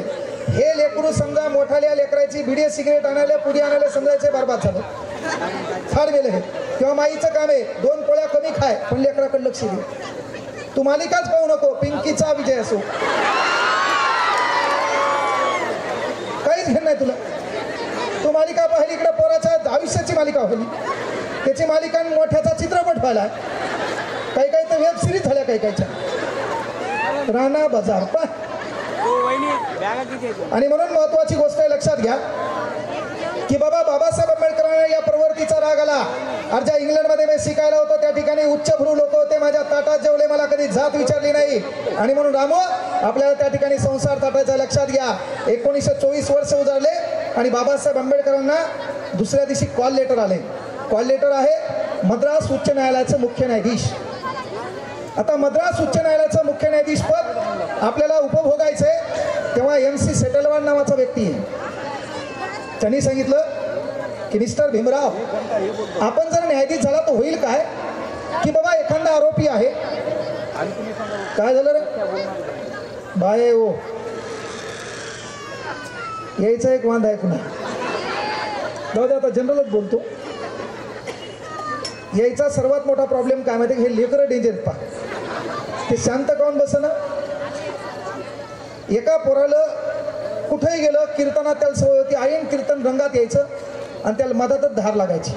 Speaker 1: हे लेकरू समजा मोठाल्या लेकराची बिडी सिगरेट आणायला पुडी आणायला समजायचे बरबाद झालं, फार गेलं हे. किंवा माईचं काम आहे 2 पोळ्या कमी खाय पण लेकराकडे लक्ष दे. तू मालिकाच पाहू नको, पिंकीचा विजय असो, काहीच घेण नाही तुला. तू मालिका पाहिली इकडे पोराच्या आयुष्याची मालिका पाहिली, त्याची मालिका मोठ्याचा चित्रपट पाहिला, काही काही तर वेब सिरीज झाल्या काही काहीच्या. राणा बाजार पा. आणि म्हणून महत्वाची गोष्ट आहे लक्षात घ्या की बाबासाहेब आंबेडकरांना या प्रवृत्तीचा राग आला. अर्जा इंग्लंडमध्ये मी शिकायला होतो, त्या ठिकाणी उच्चभ्रू लोक होते, माझ्या ताटात जेवले, मला कधी जात विचारली नाही. आणि म्हणून रामो आपल्याला त्या ठिकाणी संसार ताटायचा. लक्षात घ्या 1924 वर्ष उजाडले आणि बाबासाहेब आंबेडकरांना दुसऱ्या दिवशी कॉल लेटर आले. कॉल लेटर आहे मद्रास उच्च न्यायालयाचं मुख्य न्यायाधीश. आता मद्रास उच्च न्यायालयाचं मुख्य न्यायाधीश पद आपल्याला उपभोगायचंय, तेव्हा MC सेटलवाड नावाचा व्यक्ती आहे. त्यांनी सांगितलं की मिस्टर भीमराव, आपण जर न्यायाधीश झाला तर होईल काय की बाबा एखादा आरोपी आहे. काय झालं रे बाय ओ, यायचा एक वांदा आहे पुन्हा. जाऊ दे आता जनरलच बोलतो. यायचा सर्वात मोठा प्रॉब्लेम काय माहिती, हे लेकरं डेंजर पा. ते शांत काऊन बसना. एका पोराला कुठेही गेलं कीर्तनात त्याला सवय होती, ऐन कीर्तन रंगात यायचं आणि त्याला मधातच धार लागायची.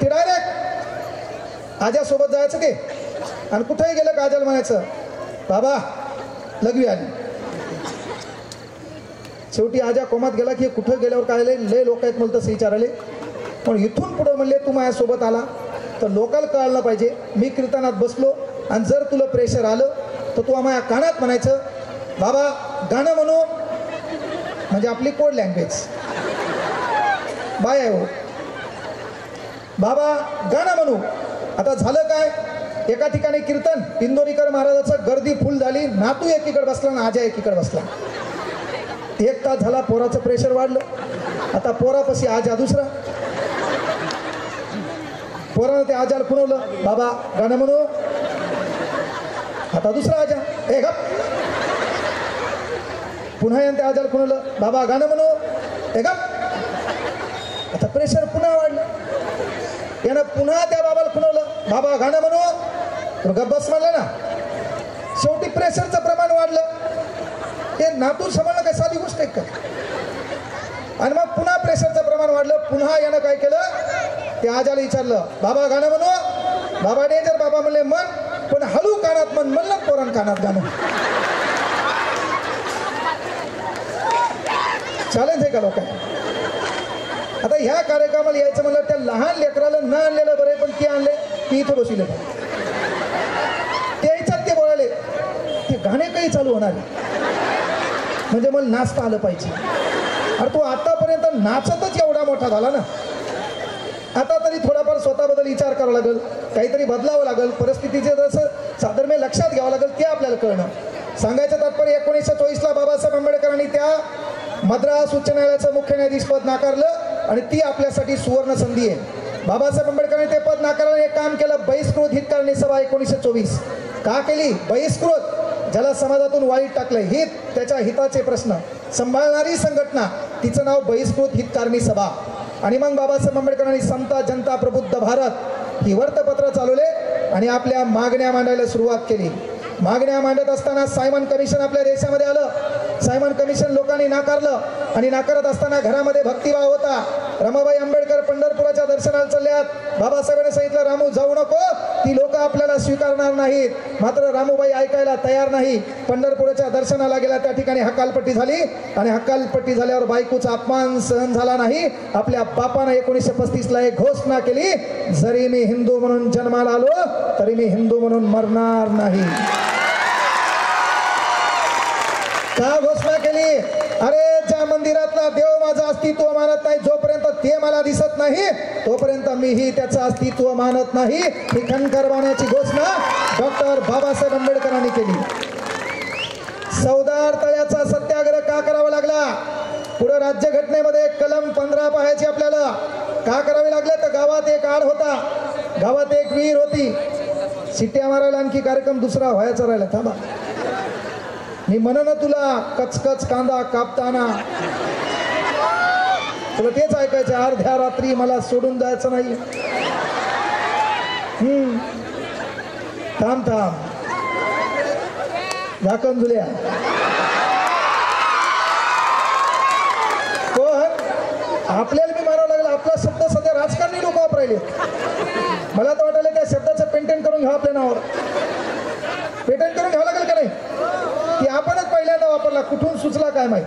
Speaker 1: ते डायरेक्ट आज्यासोबत जायचं ते, आणि कुठेही गेलं का आज्याला म्हणायचं बाबा लघवी आली. शेवटी आजा कोमात गेला की कुठं गेल्यावर काय लय लोक आहेत मला तसं विचारले, पण इथून पुढं म्हणले तू माझ्यासोबत आला तर लोकांना कळलं पाहिजे मी कीर्तनात बसलो, आणि जर तुला प्रेशर आलं तर तू माझ्या कानात म्हणायचं बाबा गाणं म्हणू, म्हणजे आपली कोड लँग्वेज बाय आहे हो, बाबा गाणं म्हणू. आता झालं काय, एका ठिकाणी कीर्तन इंदोरीकर महाराजाचं गर्दी फुल झाली, नातू एकीकडे बसला आणि आजा एकीकडे बसला. 1 तास झाला, पोराचं प्रेशर वाढलं. आता पोरापाशी आजा दुसरा, पोरानं ते आजाला खुणवलं बाबा गाणं म्हणू. आता दुसरा आजा ए गप, पुन्हा यानं त्या आजाला खुणवलं बाबा गाणं म्हणू ए गप. आता प्रेशर पुन्हा वाढलं, यानं पुन्हा त्या बाबाला खुणवलं बाबा गाणं म्हणू, गप बस म्हणलं ना. शेवटी प्रेशरचं प्रमाण वाढलं. ते नातू सांभाळणं काय साधी गोष्ट आहे का. आणि मग पुन्हा प्रेशरचं प्रमाण वाढलं. पुन्हा यानं काय केलं, ते आजाला विचारलं बाबा गाणं म्हणू. बाबा डेंजर बाबा म्हणले मन, पण हळू कानात म्हणलं पोरान कानात गाणं चॅलेंज आहे का लोकांना? आता ह्या कार्यक्रमाला यायचं म्हणलं त्या लहान लेकराला न आणलेलं बरं, पण ते आणले की इथं बसले ते यायच्यात ते बोलायले ते गाणे काही चालू होणार म्हणजे मला नाचता आलं पाहिजे. अरे तू आतापर्यंत नाचतच एवढा मोठा झाला ना, आता तरी थोडाफार स्वतःबद्दल विचार करावा लागेल, काहीतरी बदलावं लागेल, परिस्थितीचे जसं साधर्म्य लक्षात घ्यावं लागेल ते आपल्याला कळणं. सांगायचं तात्पर्य 1924ला बाबासाहेब आंबेडकरांनी त्या मद्रास उच्च न्यायालयाचं मुख्य न्यायाधीश पद नाकारलं आणि ती आपल्यासाठी सुवर्ण संधी आहे. बाबासाहेब आंबेडकरांनी ते पद नाकारलं, एक काम केलं, बहिष्कृत हितकारणी सभा 1924 का केली? बहिष्कृत, ज्याला समाजातून वाईट टाकलंय, हित त्याच्या हिताचे प्रश्न सांभाळणारी संघटना, तिचं नाव बहिष्कृत हितकारणी सभा. आणि मग बाबासाहेब आंबेडकरांनी समता जनता प्रबुद्ध भारत ही वर्तपत्र चालवले आणि आपल्या मागण्या मांडायला सुरुवात केली. मागण्या मांडत असताना सायमन कमिशन आपल्या देशामध्ये आलं. सायमन कमिशन लोकांनी नाकारलं आणि नाकारत असताना घरामध्ये भक्तिभाव होता. रमाबाई आंबेडकर पंढरपुराच्या दर्शनाला चालल्यात. बाबासाहेबांनी सांगितलं रामू जाऊ नको, ती लोक आपल्याला स्वीकारणार नाहीत. मात्र रामूबाई ऐकायला तयार नाही. पंढरपुराच्या दर्शनाला गेला, त्या ठिकाणी हकालपट्टी झाली आणि हकालपट्टी झाल्यावर बायकोचा अपमान सहन झाला नाही. आपल्या बापानं 1935ला एक घोषणा केली, जरी मी हिंदू म्हणून जन्माला आलो तरी मी हिंदू म्हणून मरणार नाही. का घोषणा केली? अरे ज्या मंदिरातला देव माझं अस्तित्व मानत नाही, जोपर्यंत ते मला दिसत नाही तोपर्यंत मीही त्याचं अस्तित्व मानत नाही. ही खणकर बाण्याची घोषणा डॉक्टर बाबासाहेब आंबेडकरांनी केली. चौदार तळ्याचा सत्याग्रह का करावा लागला? पुढे राज्यघटनेमध्ये कलम 15 पाहायची आपल्याला. का करावे लागले? तर गावात एक आड होता, गावात एक विहीर होती. शिट्ट्या मारायला आणखी कार्यक्रम दुसरा व्हायचा राहिला. थांबा, मी म्हणन तुला कचकच कांदा कापताना तुला तेच ऐकायचं, अर्ध्या रात्री मला सोडून जायचं नाही. थांब थांब झाकण झुल्या. पण आपल्याला मी मारावं लागलं. आपला शब्द सध्या राजकारणी लोक वापरायले. मला तर वाटायला त्या शब्दाचं पेटेंट करून घ्या, आपल्या नावावर पेटेंट करून घ्यावं लागेल का नाही? की आपणच पहिल्यांदा वापरला, कुठून सुचला काय माहित.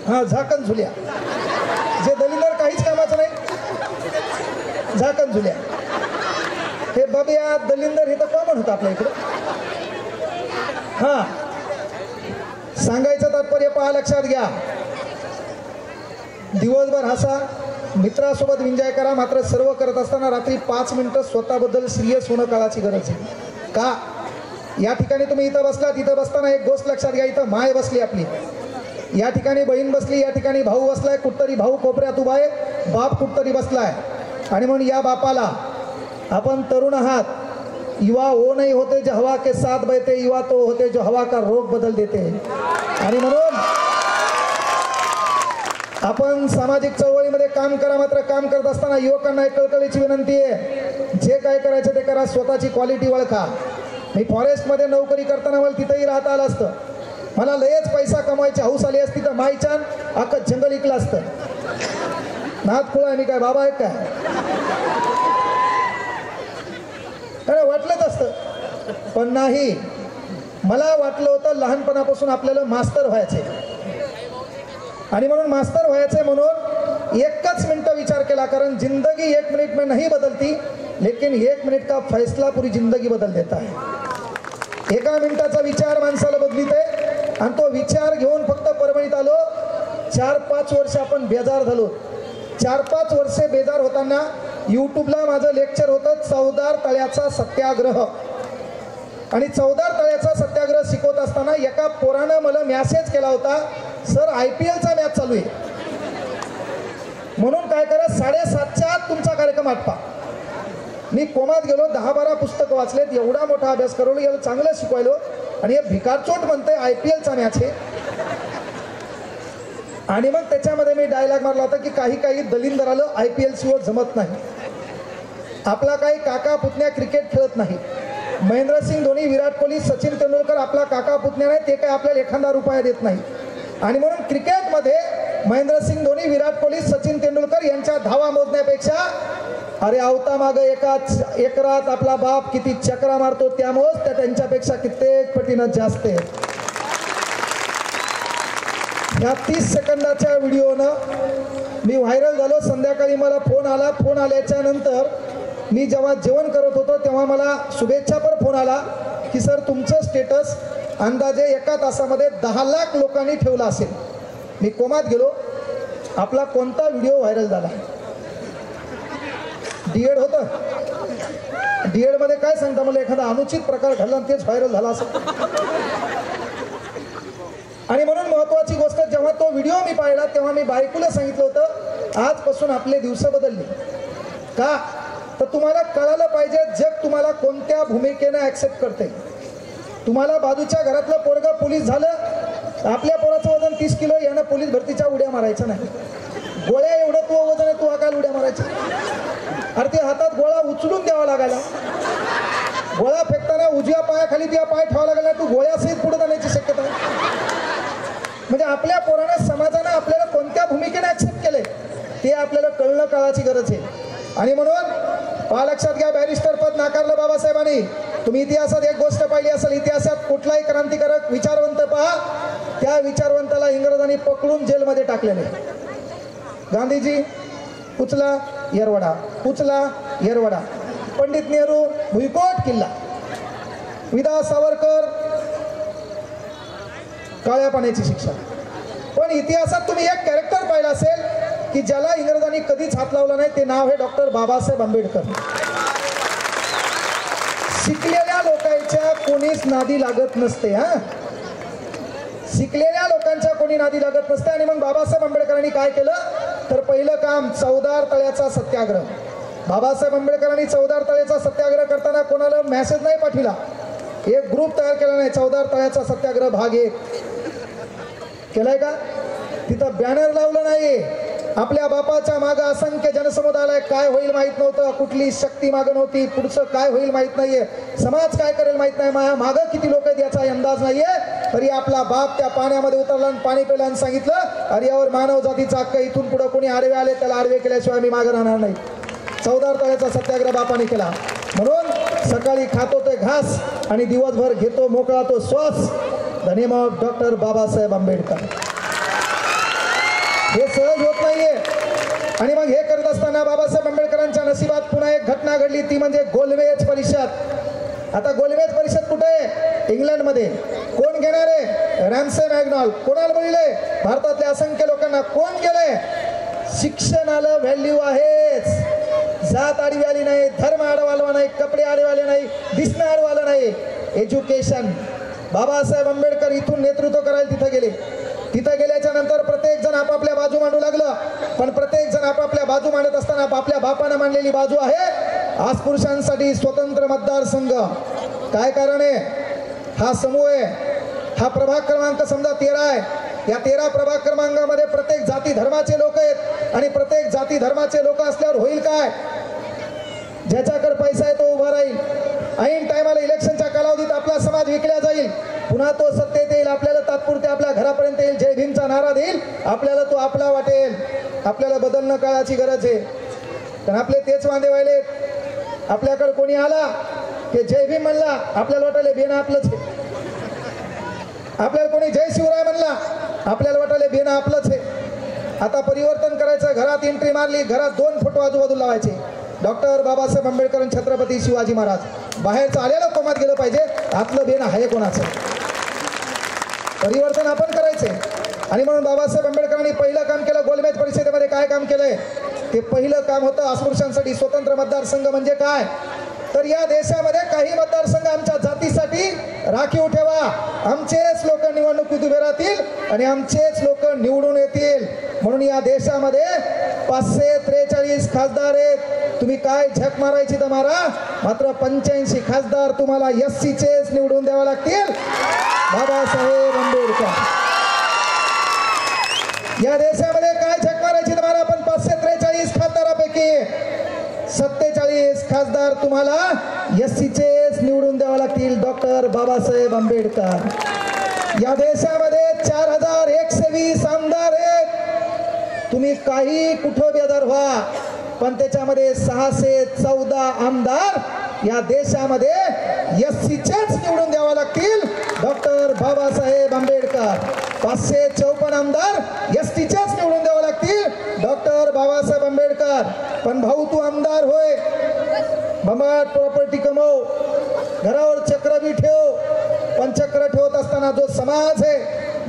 Speaker 1: हा, झाकण झुल्या. जे दलिंदर काहीच कामाचं नाही, झाकण झुल्या. हे बबिया दलिंदर हे तर कॉमन होतं आपल्या इकडे. हा, सांगायचं तात्पर्य पहा, लक्षात घ्या. दिवसभर हसा, मित्रासोबत एन्जॉय करा, मात्र सर्व करत असताना रात्री 5 मिनिटं स्वतःबद्दल सिरियस होणं काळाची गरज आहे. का? या ठिकाणी तुम्ही इथं बसला, तिथं बसताना एक गोष्ट लक्षात घ्या. इथं माय बसली आपली, या ठिकाणी बहीण बसली, या ठिकाणी भाऊ बसलाय, कुठतरी भाऊ कोपऱ्यात उभा आहे, बाप कुठतरी बसलाय. आणि म्हणून या बापाला, आपण तरुण आहात, युवा वो नहीं होते जो हवा के साथ बहते, युवा तो होते जो हवा का रोग बदल देते. आणि म्हणून आपण सामाजिक चळवळीमध्ये काम करा, मात्र काम करत असताना युवकांना एक कळकळीची विनंती आहे, जे काय करायचं ते करा, स्वतःची क्वालिटी ओळखा. मी फॉरेस्टमध्ये नोकरी करताना मला तिथंही राहता आलं असतं. मला लयच पैसा कमवायची हौस आली असती तर मायच्यान अख्खं जंगल इकलं असतं. नाथ खुळा मी काय बाबा आहे काय? वाटलंच असतं, पण नाही. मला वाटलं होतं लहानपणापासून आपल्याला मास्तर व्हायचे, आणि म्हणून मास्तर व्हायचे म्हणून एकच मिनिट विचार केला. कारण जिंदगी 1 मिनिट में नहीं बदलती, लेकिन 1 मिनिट का फैसला पूरी जिंदगी बदल देता है. एका मिनिटाचा विचार माणसाला बदलिते, आणि तो विचार घेऊन फक्त परभणीत आलो. 4-5 वर्ष आपण बेजार झालो. 4-5 वर्षे बेजार होताना यूट्यूबला माझं लेक्चर होतं, चौदार तळ्याचा सत्याग्रह. आणि चौदार तळ्याचा सत्याग्रह शिकवत असताना एका पोरानं मला मेसेज केला होता, सर IPLचा मॅच चालू आहे, म्हणून काय करा 7:30च्या आत तुमचा कार्यक्रम आटपा. मी कोमात गेलो, 10-12 पुस्तकं वाचलेत, एवढा मोठा अभ्यास करवलो, याला चांगलं शिकवायलो, आणि हे भिकारचोट म्हणते IPLचा मॅच आहे. आणि मग त्याच्यामध्ये मी डायलॉग मारला होता की काही दलिंदराला IPL शिवाय जमत नाही. आपला काही काका पुतण्या क्रिकेट खेळत नाही. महेंद्रसिंग धोनी, विराट कोहली, सचिन तेंडुलकर आपला काका पुतण्या नाही, ते काय आपल्याला एखादा रुपया देत नाही. आणि म्हणून क्रिकेटमध्ये महेंद्रसिंग धोनी, विराट कोहली, सचिन तेंडुलकर यांच्या धावा मोजण्यापेक्षा अरे आवता माग एकाच एकरात आपला बाप किती चक्रा मारतो त्यामुळेच त्या त्यांच्यापेक्षा कित्येक पटीनं जास्त आहे. या 30 सेकंदाच्या व्हिडिओनं मी व्हायरल झालो. संध्याकाळी मला फोन आला. फोन आल्याच्या नंतर मी जेव्हा जेवण करत होतो तेव्हा मला शुभेच्छापर फोन आला की सर तुमचं स्टेटस अंदाजे एका तासामध्ये 10 लाख लोकांनी ठेवला असेल. मी कोमात गेलो. आपला कोणता व्हिडिओ व्हायरल झाला? डीएड होतं. डीएड मध्ये काय सांगता मला एखादा अनुचित प्रकार घडला आणि तेच व्हायरल झाला असं. आणि म्हणून महत्वाची गोष्ट, जेव्हा तो व्हिडिओ मी पाहिला तेव्हा मी बायकोला सांगितलं होतं आजपासून आपले दिवस बदलले. का तर तुम्हाला कळालं पाहिजे जग तुम्हाला कोणत्या भूमिकेने ऍक्सेप्ट करते. तुम्हाला बाजूच्या घरातलं पोरगा पोलीस झालं, आपल्या पोराचं वजन 30 किलो, यानं पोलीस भरतीच्या उड्या मारायच्या नाही. गोळ्या एवढं तू वजन आहे, तू काय उड्या मारायच्या? अरे ते हातात गोळा उचलून द्यावा लागायला. गोळा फेकताना उजव्या पायाखाली त्या पाय ठेवावा लागला, तू गोळ्यासहित पुढे जाण्याची शक्यता आहे. म्हणजे आपल्या पोरानं समाजानं आपल्याला कोणत्या भूमिकेने ऍक्सेप्ट केले ते आपल्याला कळणं काळाची गरज आहे. आणि म्हणून लक्षात घ्या, बॅरिस्टर पद नाकारलं बाबासाहेबांनी. तुम्ही इतिहासात एक गोष्ट पाहिली असेल, इतिहासात कुठलाही क्रांतिकारक विचारवंत पहा, त्या विचारवंताला इंग्रजांनी पकडून जेलमध्ये टाकलेले. गांधीजी उचला येरवडा, उचला येरवडा. पंडित नेहरू भुईकोट किल्ला. विदा सावरकर काळ्या पाण्याची शिक्षा. पण इतिहासात तुम्ही एक कॅरेक्टर पाहिलं असेल की ज्याला इंग्रजांनी कधीच हात लावला नाही, ते नाव आहे डॉक्टर बाबासाहेब आंबेडकर. शिकलेल्या लोकांच्या कोणीच नादी लागत नसते. शिकलेल्या लोकांच्या कोणी नादी लागत नसते. आणि मग बाबासाहेब आंबेडकरांनी काय केलं तर पहिलं काम चौदार तळ्याचा सत्याग्रह. बाबासाहेब आंबेडकरांनी चौदार तळ्याचा सत्याग्रह करताना कोणाला मेसेज नाही पाठविला, एक ग्रुप तयार केला नाही. चौदार तळ्याचा सत्याग्रह भाग 1 केलाय का? तिथं बॅनर लावलं नाही. आपल्या बापाच्या मागं असंख्य जनसमुदायाला काय होईल माहित नव्हतं, कुठली शक्ती मागं नव्हती, पुढचं काय होईल माहित नाहीये, समाज काय करेल माहित नाही, मागं किती लोक आहेत याचा अंदाज नाहीये. तरी आपला बाप त्या पाण्यामध्ये उतरला आणि पाणी प्यायला आणि सांगितलं अरे यावर मानव जातीचा हक्क, इथून पुढे कोणी आडवे आले त्याला आडवे केल्याशिवाय मी मागं राहणार नाही. चौदार तळ्याचा सत्याग्रह बापाने केला. म्हणून सकाळी खातो ते घास आणि दिवसभर घेतो मोकळा तो श्वास. The name of doctor Babasaheb Ambedkar. हे सहज होत नाहीये. आणि मग हे करत असताना बाबासाहेब आंबेडकरांच्या नशिबात पुन्हा एक घटना घडली, ती म्हणजे गोलमेज परिषद. आता गोलमेज परिषद कुठे आहे? इंग्लंडमध्ये. कोण घेणार आहे? रॅमसे मॅग्नॉल. कोणाला बोलले? भारतातल्या असंख्य लोकांना. कोण गेले? शिक्षणाला व्हॅल्यू आहेच. जात आडवी आली नाही, धर्म आडवाला नाही, कपडे आडवाले नाही, दिसणं आडवालं नाही. एज्युकेशन. बाबासाहेब आंबेडकर इथून नेतृत्व करायला तिथे गेले. तिथे गेल्याच्या नंतर प्रत्येक जण आपापल्या बाजू मांडू लागलं. पण प्रत्येक जण आपापल्या बाजू मांडत असताना आपल्या बापानं मांडलेली बाजू आहे अस्पृश्यांसाठी स्वतंत्र मतदारसंघ. काय कारण आहे? हा समूह आहे, हा प्रभाग क्रमांक समजा 13 आहे. या 13 प्रभाग क्रमांकामध्ये प्रत्येक जाती धर्माचे लोक आहेत. आणि प्रत्येक जाती धर्माचे लोक असल्यावर होईल काय? ज्याच्याकडे पैसा आहे तो उभा राहील. ऐन टायमाला इलेक्शनच्या कालावधीत आपला समाज विकला जाईल. पुन्हा तो सत्तेत येईल, आपल्याला तात्पुरते आपल्या घरापर्यंत येईल, जय भीमचा नारा देईल, आपल्याला तो आपला वाटेल. आपल्याला बदलणं काळाची गरज आहे. कारण आपले तेच वांदे व्हायले. आपल्याकडे कोणी आला की जय भीम म्हणला, आपल्याला वाटायला बेन आपलंच आहे. आपल्याला कोणी जय शिवराय म्हणला, आपल्याला वाटायला बेन आपलंच आहे. आता परिवर्तन करायचं. घरात एंट्री मारली, घरात 2 फोटो आजूबाजूला लावायचे, डॉक्टर बाबासाहेब आंबेडकर आणि छत्रपती शिवाजी महाराज. बाहेरचं आलेलं कोमात गेलं पाहिजे, आतलं बेन आहे कोणाचं. परिवर्तन आपण करायचे. आणि म्हणून बाबासाहेब आंबेडकरांनी पहिलं काम केलं. गोलमेज परिषदेमध्ये काय काम केलंय? ते पहिलं काम होतं अस्पृश्यांसाठी स्वतंत्र मतदारसंघ. म्हणजे काय? तर या देशामध्ये काही मतदारसंघ आमच्या जातीसाठी राखीव ठेवा. आमचेच लोक निवडणुकीत उभे राहतील आणि आमचेच लोक निवडून येतील. म्हणून या देशामध्ये 543 खासदार आहेत. तुम्ही काय झक मारायची तर मारा, मात्र 85 खासदार तुम्हाला SCचेच निवडून द्यावे लागतील. बाबासाहेब आंबेडकर. या देशामध्ये काय झक मारायची तर मारा, पण 543 खासदारापैकी 47 खासदार तुम्हाला SCचेच निवडून द्यावे लागतील. डॉक्टर बाबासाहेब आंबेडकर. या देशामध्ये 4120 आमदार आहेत. तुम्ही काही कुठं बेदार व्हा, पण त्याच्यामध्ये 614 आमदार या देशामध्ये एससीचेच निवडून द्यावा लागतील, डॉक्टर बाबासाहेब आंबेडकर. 554 आमदार एसटीचेच निवडून द्यावा लागतील, डॉक्टर बाबासाहेब आंबेडकर. पण भाऊ तू आमदार होय, भमाट प्रॉपर्टी कमव, घरावर चक्र बी ठेव, पण चक्र ठेवत असताना जो समाज आहे,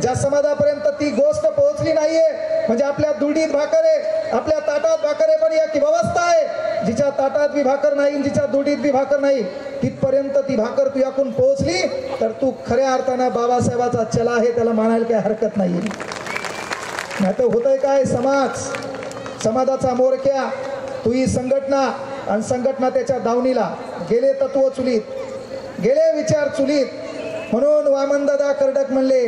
Speaker 1: ज्या समाजापर्यंत ती गोष्ट पोहोचली नाहीये, म्हणजे आपल्या दुडीत भाकर आहे, आपल्या ताटात भाकर आहे, पण एक व्यवस्था आहे जिच्या ताटात बी भाकर नाही, जिच्या दुडीत बी भाकर नाही, तिथपर्यंत ती भाकर तू याकून पोहोचली तर तू खऱ्या अर्थानं बाबासाहेबाचा चला आहे, त्याला मानायला काही हरकत नाही. नाही तर होतंय काय, समाजाचा मोरक्या तू ही संघटना, आणि संघटना त्याच्या दावणीला, गेले तत्व चुलीत, गेले विचार चुलीत. म्हणून वामनदादा कर्डक म्हणले,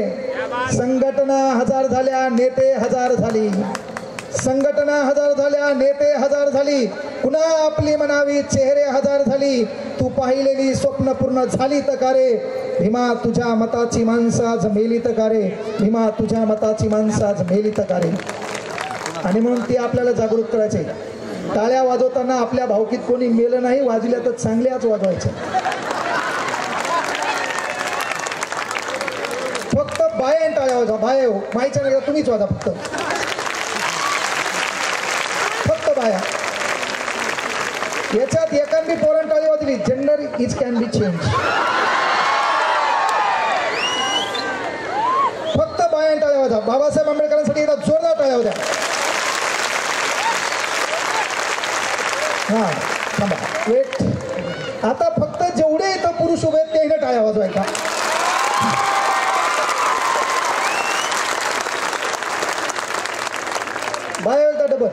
Speaker 1: संघटना हजार झाल्या नेते हजार झाली, संघटना हजार झाल्या नेते हजार झाली, पुन्हा आपली म्हणावी चेहरे हजार झाली, तू पाहिलेली स्वप्न पूर्ण झाली तर का रे भीमा, तुझ्या मताची माणसं आज मेली तर का रे भीमा, तुझ्या मताची माणसं आज मेली तर का रे. आणि म्हणून ते आपल्याला जागृत करायचे. टाळ्या वाजवताना आपल्या भावकीत कोणी मेलं नाही, वाजल्या तर चांगल्याच वाजवायच्या. फक्त बाया टाळ्या वाजवा, बाया हो, माहीच्या नाही तुम्हीच वाजा, फक्त बाया. याच्यात एकांबी पोरण टाळी वाजली, gender is can be change. फक्त बाया टाळ्या वाजा. बाबासाहेब आंबेडकरांसाठी एकदा जोरदार टाळ्या होत्या. हा थांबा, वेट. आता फक्त जेवढे इथं पुरुष उभे आहेत ते टाळ्या वाजवायचा. बाया एकदा डबल.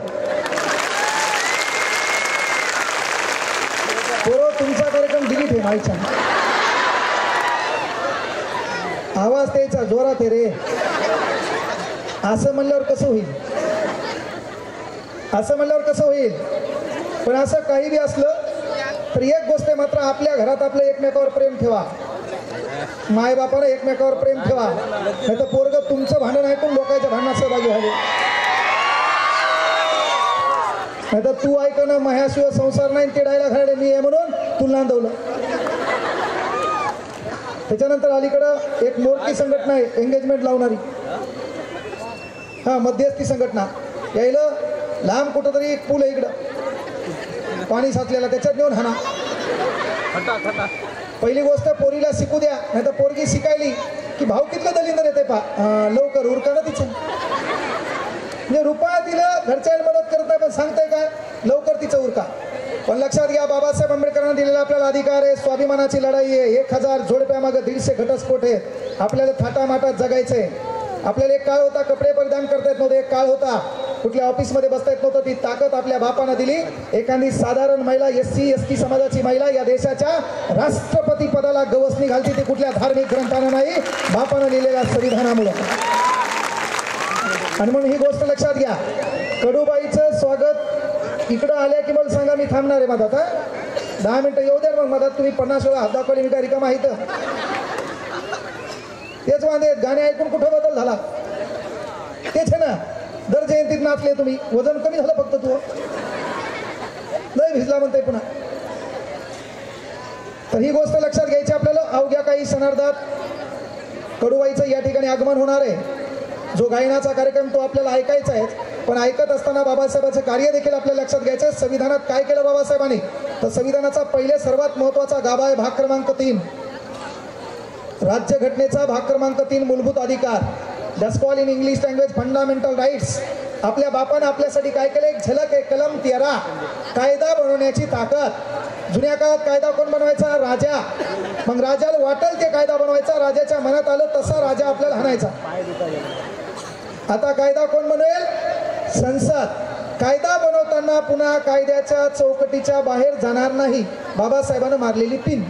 Speaker 1: पोरो तुमचा कार्यक्रम डिलीट आहे माहीचा. आवाज द्यायचा जोरात आहे रे. असं म्हणल्यावर कसं होईल, असं म्हणल्यावर कसं होईल. पण असं काही बी असलं तर एक गोष्ट मात्र, आपल्या घरात आपलं एकमेकावर प्रेम ठेवा, मायबापानं एकमेकावर प्रेम ठेवा, नाही तर पोरग तुमचं भांडण ऐकून लोकांच्या भांडणात सहभागी व्हावे. नाही तर तू ऐकणं माझ्याशिवाय संसार नाही, ते डायला घालणे मी आहे म्हणून तू नांदवलं. त्याच्यानंतर अलीकडं एक मोठी संघटना आहे एंगेजमेंट लावणारी, हा मध्यस्थी संघटना. यायला लांब कुठंतरी एक पूल आहे इकडं पाणी साचलेला, त्याच्यात नेऊन हाना. पहिली गोष्ट पोरीला शिकू द्या, नाही तर पोरगी शिकायली की भाऊ कितलं दलिंदर येते पा लवकर उरका ना तिचं. म्हणजे रुपया दिलं घरच्याला मदत करत नाही, पण सांगताय काय लवकर तिचं उरका. पण लक्षात घ्या, बाबासाहेब आंबेडकरांना दिलेला आपल्याला अधिकार आहे, स्वाभिमानाची लढाई आहे. 1000 जोडप्यामागं 150 घटस्फोट आहेत. आपल्याला थाटामाटात जगायचंय. आपल्याला एक काळ होता कपडे परिधान करता येत नव्हते, एक काळ होता कुठल्या ऑफिसमध्ये बसता येत नव्हतं. ती ताकद आपल्या बापानं दिली. एखादी साधारण महिला, SC ST समाजाची महिला या देशाच्या राष्ट्रपती पदाला गवसणी घालती, ती कुठल्या धार्मिक ग्रंथानं नाही, बापानं लिहिलेल्या संविधानामुळे. आणि म्हणून ही गोष्ट लक्षात घ्या. कडूबाईचं स्वागत इकडं आल्या की मला सांगा, मी थांबणार आहे मधात. 10 मिनिटं येऊ द्या, मग मधात तुम्ही 50 वेळा हात दाखवली, मी काय रिकामा आहे इथं. तेच वांदे गाणे ऐकून कुठं बदल झाला, तेच आहे ना. दर जयंतीत नाचले तुम्ही, वजन कमी झालं फक्त, तू नाही भिजला म्हणताय पुन्हा. तर ही गोष्ट लक्षात घ्यायची आपल्याला. अवघ्या काही सणार्धात कडूबाईचं या ठिकाणी आगमन होणार आहे. जो गायनाचा कार्यक्रम तो आपल्याला ऐकायचा आहे, पण ऐकत असताना बाबासाहेबांचं कार्य देखील आपल्याला लक्षात घ्यायचं आहे. संविधानात काय केलं बाबासाहेबांनी, तर संविधानाचा पहिले सर्वात महत्वाचा गाभा आहे भाग क्रमांक 3, राज्यघटनेचा भाग क्रमांक 3, मूलभूत अधिकार. That's call in English language fundamental rights. आपल्या बापानं आपल्यासाठी काय केलं, एक झलक आहे. कलम 13, कायदा बनवण्याची ताकद. जुन्या काळात कायदा कोण बनवायचा, राजा. मग राजाला वाटेल ते कायदा बनवायचा, राजाच्या मनात आलं तसा राजा आपल्याला हाणायचा. आता कायदा कोण बनवेल, संसद. कायदा बनवताना पुन्हा कायद्याच्या चौकटीच्या बाहेर जाणार नाही. बाबासाहेबांना मारलेली पिन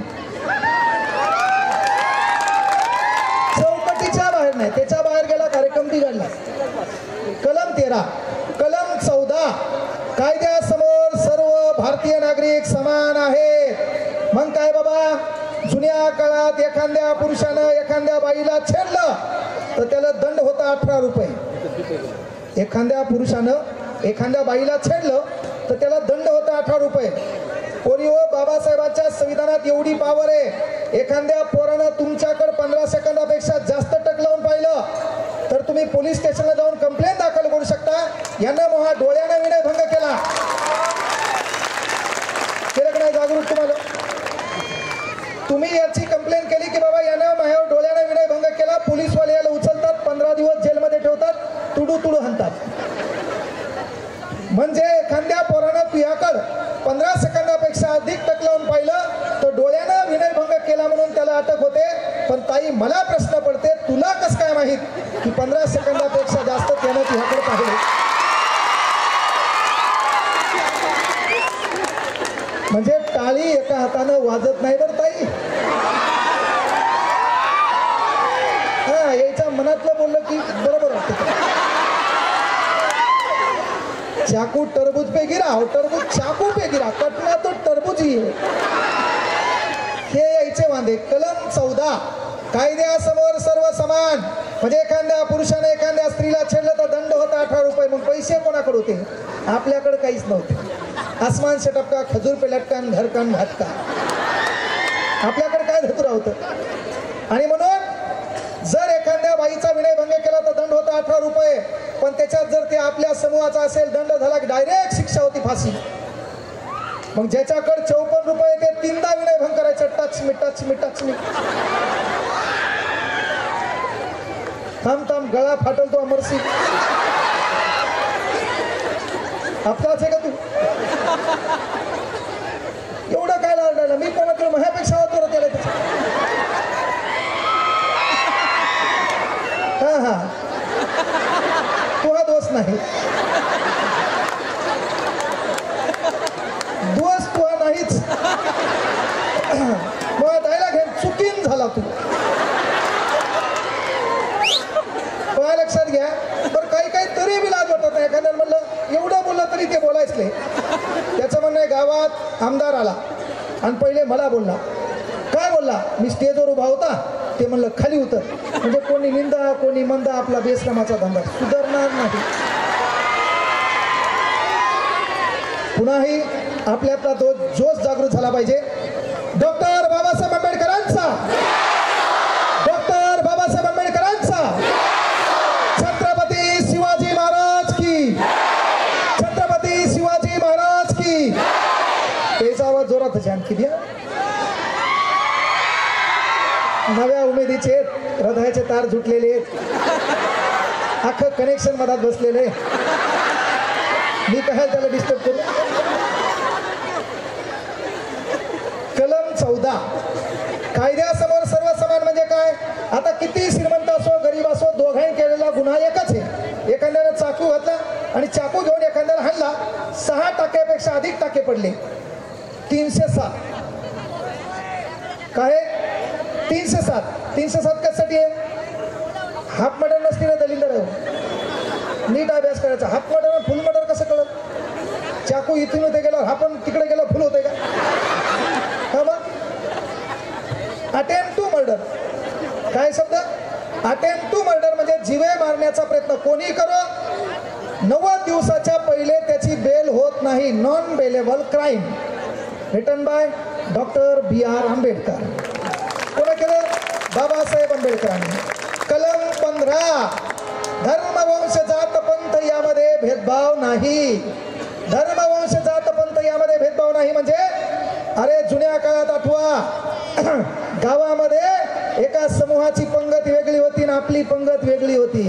Speaker 1: चौकटीच्या बाहेर नाही, त्याच्या बाहेर गेला कार्यक्रम बिघडला. कलम 13, कलम 14, कायद्यासमोर सर्व भारतीय नागरिक समान आहेत. मग काय बाबा, जुन्या काळात एखाद्या पुरुषानं एखाद्या बाईला छेडलं तर त्याला दंड होता 18 रुपये. एखाद्या पुरुषानं एखाद्या बाईला छेडलं तर त्याला दंड होता 18 रुपये. कोणी बाबासाहेबांच्या संविधानात एवढी पावर आहे, एखाद्या पोरानं तुमच्याकडे 15 सेकंदापेक्षा जास्त टक लावून पाहिलं तर तुम्ही पोलीस स्टेशनला जाऊन कंप्लेंट दाखल करू शकता. यानं महा डोळ्याने विनयभंग केला. केलं का नाही जागरूक तुम्हाला? तुम्ही याची कंप्लेंट केली की बाबा यानं माझ्यावर डोळ्याने विनयभंग केला, पोलीसवाले याला उचलतात, 15 दिवस जेलमध्ये ठेवतात, तुडू तुडू हाणतात. म्हणजे एखाद्या पोरानं तुझ्याकडं 15 सेकंदापेक्षा अधिक टक लावून पाहिलं तर डोळ्यानं विनयभंग केला म्हणून त्याला अटक होते. पण ताई मला प्रश्न पडते, तुला कसं काय माहित की 15 सेकंदापेक्षा जास्त त्यानं तुझ्याकडे पाहिले? म्हणजे टाळी एका हातानं वाजत नाही बरं ताई. हा, याच्या मनातलं बोललं की बरोबर वाटतं. चाकू टरबूज पे गिरा और टरबूज चाकू पे गिरा, कटना तो टरबूज ही है. हे यायचे वांदे. कलम 14 कायद्यासमोर सर्व समान. म्हणजे एखाद्या पुरुषाने एखाद्या स्त्रीला छेडलं तर दंड होता 18 रुपये. मग पैसे कोणाकडे होते? आपल्याकडे काहीच नव्हते. आसमान से टपका खजूर पे लटकन घर कन भाटका. आपल्याकडे काय धतुरा होतं? आणि म्हणून जर एखाद्या बाईचा विनयभंग केला तर दंड होता 18 रुपये. पण त्याच्यात जर ते आपल्या समूहाचा असेल, दंड झाला की डायरेक्ट शिक्षा होती फाशी. मग ज्याच्याकडे 54 रुपये ते 3दा विनयभंग करायचं. Touch me touch me touch me. थांब थांब, गळा फाटल तो अमरसी. आपलाच आहे का तू? एवढं काय लावलं? मी कोणाकडे माझ्यापेक्षा होतो त्याला. हा हा, तुझा दोष नाही, दोष तुझा नाहीच. मग द्यायला घे, चुकीन झाला तू. काय लक्षात घ्या बरं. काही काही तरी बी लाज वाटत नाही. एखाद्याला म्हणलं एवढं बोललं तरी ते बोलायच नाही. त्याचं म्हणणं आहे, गावात आमदार आला आणि पहिले मला बोलला. काय बोलला? मी स्टेजवर उभा होता, ते म्हणलं खाली उतर. म्हणजे कोणी निंदा कोणी मंदा, आपला बेसकामाचा धंदा सुधारणार नाही. पुन्हाही आपल्यातला तो जोश जागृत झाला पाहिजे. डॉक्टर बाबासाहेब आंबेडकरांचा, डॉक्टर बाबासाहेब आंबेडकरांचा, छत्रपती शिवाजी महाराज की, छत्रपती शिवाजी महाराज की. त्याचा आवाज जोरात आणखी द्या. नव्या उमेदीचे हृदयाचे तार जुटलेले, अख्खं कनेक्शन मधात बसलेले. मी काय त्याला डिस्टर्ब करू? कलम 14 कायद्यासमोर सर्व समान. म्हणजे काय? आता किती श्रीमंत असो गरीब असो, दोघांनी केलेला गुन्हा एकच आहे. एखाद्याने चाकू घातला आणि चाकू घेऊन एखाद्याला हाणला, 6 टाक्यापेक्षा अधिक टाके पडले. 307 काय? 307. 307 कशासाठी आहे? हाफ मर्डर नसते ना दलिंदर आहे. नीट अभ्यास करायचा. हाफ मर्डर फुल मर्डर कसं कळत? चाकू इथून होते गेला, हा पण तिकडे गेला, फुल होते का? हा मग अटेम्प्ट टू मर्डर. काय शब्द? अटेम्प्ट टू मर्डर म्हणजे जीवे मारण्याचा प्रयत्न कोणी करो, 90 दिवसाच्या पहिले त्याची बेल होत नाही. Non bailable crime. Written by doctor B.R. Ambedkar. कोण केलं? बाबासाहेब आंबेडकरांनी. कलम 15 धर्म वंश जात पंथ यामध्ये भेदभाव नाही. धर्म वंश जात पंथ यामध्ये भेदभाव नाही. म्हणजे अरे जुन्या काळात आठवा, गावामध्ये एका समूहाची पंगत वेगळी होती आणि आपली पंगत वेगळी होती.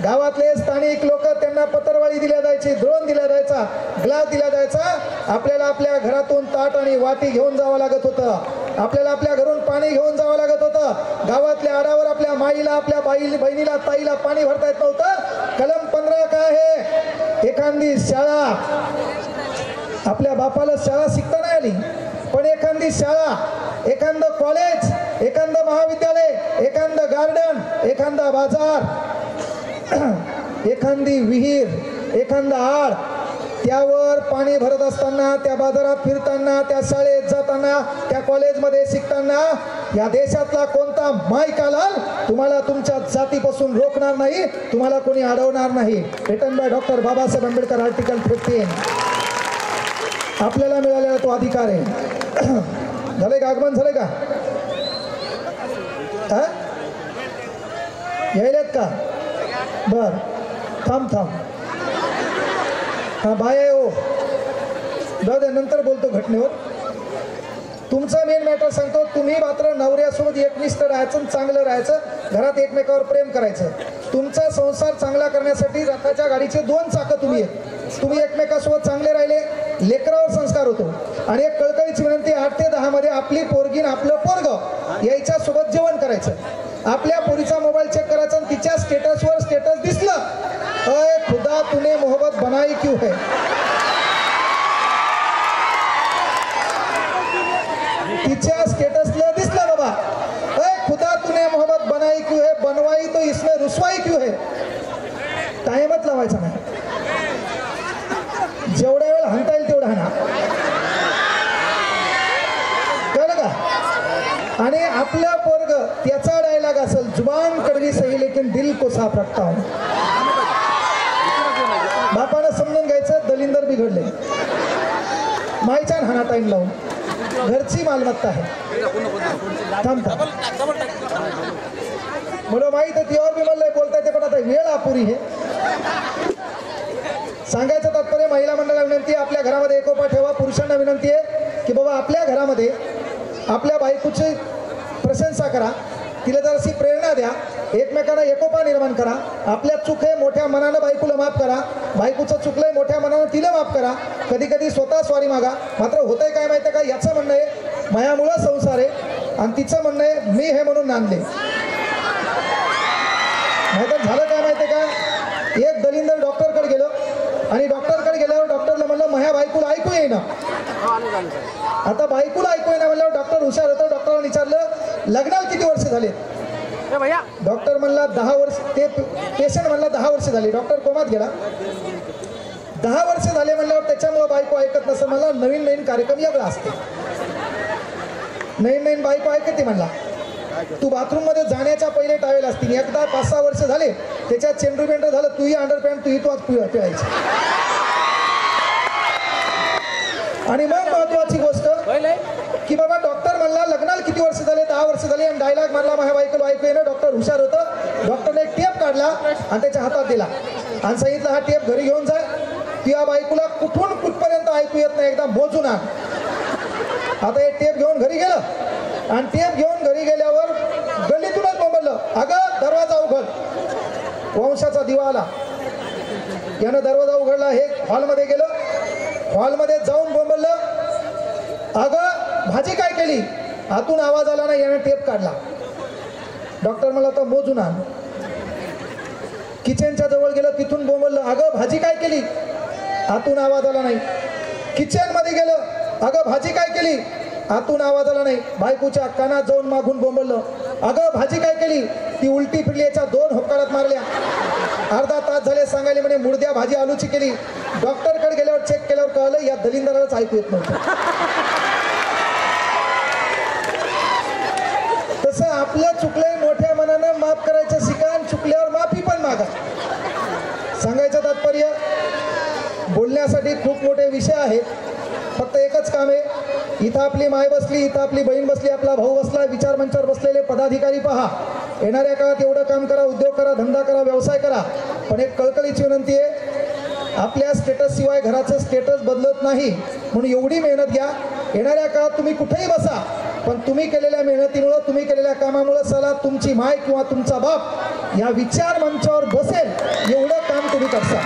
Speaker 1: गावातले स्थानिक लोक, त्यांना पत्रवाळी दिल्या जायची, द्रोण दिला जायचा, ग्लास दिला जायचा. आपल्याला आपल्या घरातून ताट आणि वाटी घेऊन जावं लागत होतं. आपल्याला आपल्या घरून पाणी घेऊन जावं लागत होतं. गावातल्या आडावर आपल्या माईला, आपल्या बहिणीला, ताईला पाणी भरता येत नव्हतं. कलम 15 काय आहे? एखादी शाळा, आपल्या बापाला शाळा शिकता नाही आली, पण एखादी शाळा, एखादं कॉलेज, एखादं महाविद्यालय, एखादं गार्डन, एखादा बाजार, एखादी विहीर, एखादा आड, त्यावर पाणी भरत असताना, त्या बाजारात फिरताना, त्या शाळेत जाताना, त्या कॉलेजमध्ये शिकताना, या देशातला कोणता जनता मायकालाल तुम्हाला तुमच्या जातीपासून रोखणार नाही, तुम्हाला कोणी अडवणार नाही. Written by doctor Babasaheb Ambedkar article 15. आपल्याला मिळालेला तो अधिकार आहे. झाले का आगमन झाले का? यायलेत का? बर थांब हा बाय हो जाऊ दे, नंतर बोलतो घटनेवर. तुमचा मेन मॅटर सांगतो. तुम्ही मात्र नवऱ्यासोबत एकनिष्ठ राहायचं, चांगलं राहायचं, घरात एकमेकावर प्रेम करायचं. तुमचा संसार चांगला करण्यासाठी रथाच्या गाडीचे 2 चाकं तुम्ही आहेत. तुम्ही एकमेकासोबत चांगले राहिले, लेकरावर संस्कार होतो. आणि एक कळकळीची विनंती, 8 ते 10 मध्ये आपली पोरगीन आपलं पोरग याच्या सोबत जेवण करायचं. आपल्या पोरीचा मोबाईल चेक करायचा आणि तिच्या स्टेटसवर स्टेटस दिसलं, अय खुदा तूने मोहब्बत बनाई क्यों है, तिच्या स्टेटसला दिसलं बाबा, अय खुदा तूने मोहब्बत बनाई क्यों है, बनवाई तो इसमें रुसवाई क्यों है, टाइमच लावायचा नाही. जेवढ्या वेळ हाणता येईल तेवढा हाणा, कळलं का? आणि आपलं पोरग त्याचा डायलॉग असेल, जुबान कड़वी सही लेकिन दिल को साफ रखता हूं. बापानं समजून घ्यायचं दलिंदर बिघडले, मायच्यान हाणा टाइम लावून, घरची मालमत्ता आहे. थांबता म्हणून माहित आहे तीवर मी म्हणलंय बोलता येते, पण आता वेळ अपुरी आहे. सांगायचं तात्पर्य, महिला मंडळाला विनंती आहे, आपल्या घरामध्ये एकोपा ठेवा. पुरुषांना विनंती आहे की बाबा आपल्या घरामध्ये आपल्या बायकोची प्रशंसा करा, तिला जराशी प्रेरणा द्या, एकमेकांना एकोपा निर्माण करा. आपल्या चूक आहे मोठ्या मनानं बायकोला माफ करा, बायकोचं चुकलंय मोठ्या मनानं तिला माफ करा. कधी कधी स्वतः सॉरी मागा. मात्र होतंय काय माहिती का, याचं म्हणणं आहे मायामुळं संसार आहे आणि तिचं म्हणणं आहे मी हे म्हणून नांदले. नाहीतर झालं काय माहिती का, एक दलिंदर डॉक्टरकडे गेलो आणि डॉक्टरकडे गेल्यावर डॉक्टरला म्हणलं माझ्या बायकोला ऐकू येईना. आता बायकोला ऐकू येईना म्हणल्यावर डॉक्टर हुशार होतं. डॉक्टरला विचारलं लग्नाला किती वर्ष झाले? डॉक्टर म्हणला 10 वर्ष. ते पेशंट म्हणला 10 वर्ष झाली. डॉक्टर कोमात गेला. 10 वर्ष झाले म्हणल्यावर त्याच्यामुळे बायको ऐकत नसतं. म्हणला नवीन कार्यक्रम वेगळा असते, नवीन बायको ऐकते. म्हणला तू बाथरूम मध्ये जाण्याच्या पहिले टावेल असतील. एकदा 5-6 वर्ष झाले त्याच्यात चेंडू बेंडू झालं, तूही अंडरपॅन्ट तूही तू आज पिळायची. आणि मग महत्वाची गोष्ट की बाबा डॉक्टर म्हणला लग्नाला किती वर्ष झाले? 10 वर्ष झाली. आणि डायलॉग म्हणला माझ्या बायकोला ऐकू येणं. डॉक्टर हुशार होतं. डॉक्टरने एक टेप काढला आणि त्याच्या हातात दिला आणि सांगितलं हा टेप घरी घेऊन जा. त्या बायकोला कुठून कुठपर्यंत ऐकू येत नाही, एकदा मोजून आण. आता हे टेप घेऊन घरी गेलं आणि टेप घेऊन घरी गेल्यावर गल्लीतूनच बोंबललं, अगं दरवाजा उघड. वंशाचा दिवा आला. यानं दरवाजा उघडला. हे हॉलमध्ये गेलं. हॉलमध्ये जाऊन बोंबललं, अगं भाजी काय केली? आतून आवाज आला नाही. यानं टेप काढला. डॉक्टर मला आता मोजून आण. किचनच्या जवळ गेलं. तिथून बोंबललं, अगं भाजी काय केली? आतून आवाज आला नाही. किचन मध्ये गेलं, अगं भाजी काय केली? आतून आवाज आला नाही. बायकोच्या कानात जाऊन मागून बोंबललं, अगं भाजी काय केली? ती उलटी फिरली. याच्या 2 होकारात मारल्या. अर्धा तास झाले सांगायला म्हणे मुर्द्या भाजी आलूची केली. डॉक्टरकडे गेल्यावर चेक केल्यावर कळलं या दलिंदरालाच ऐकू येत नव्हतं. तसं आपलं चुकलंय मोठ्या मनानं माफ करायचं शिका आणि चुकल्यावर माफी पण मागा. सांगायचं तात्पर्य, बोलण्यासाठी खूप मोठे विषय आहेत. फक्त एकच काम आहे, इथं आपली माय बसली, इथं आपली बहीण बसली, आपला भाऊ बसला, विचार मंचावर बसलेले पदाधिकारी पहा. येणाऱ्या काळात एवढं काम करा, उद्योग करा, धंदा करा, व्यवसाय करा. पण एक कळकळीची विनंती आहे, आपल्या स्टेटस शिवाय घराचं स्टेटस बदलत नाही. म्हणून एवढी मेहनत घ्या. येणाऱ्या काळात तुम्ही कुठेही बसा, पण तुम्ही केलेल्या मेहनतीमुळं, तुम्ही केलेल्या कामामुळं साला तुमची माय किंवा तुमचा बाप या विचार मंचावर बसेल एवढं काम तुम्ही करता.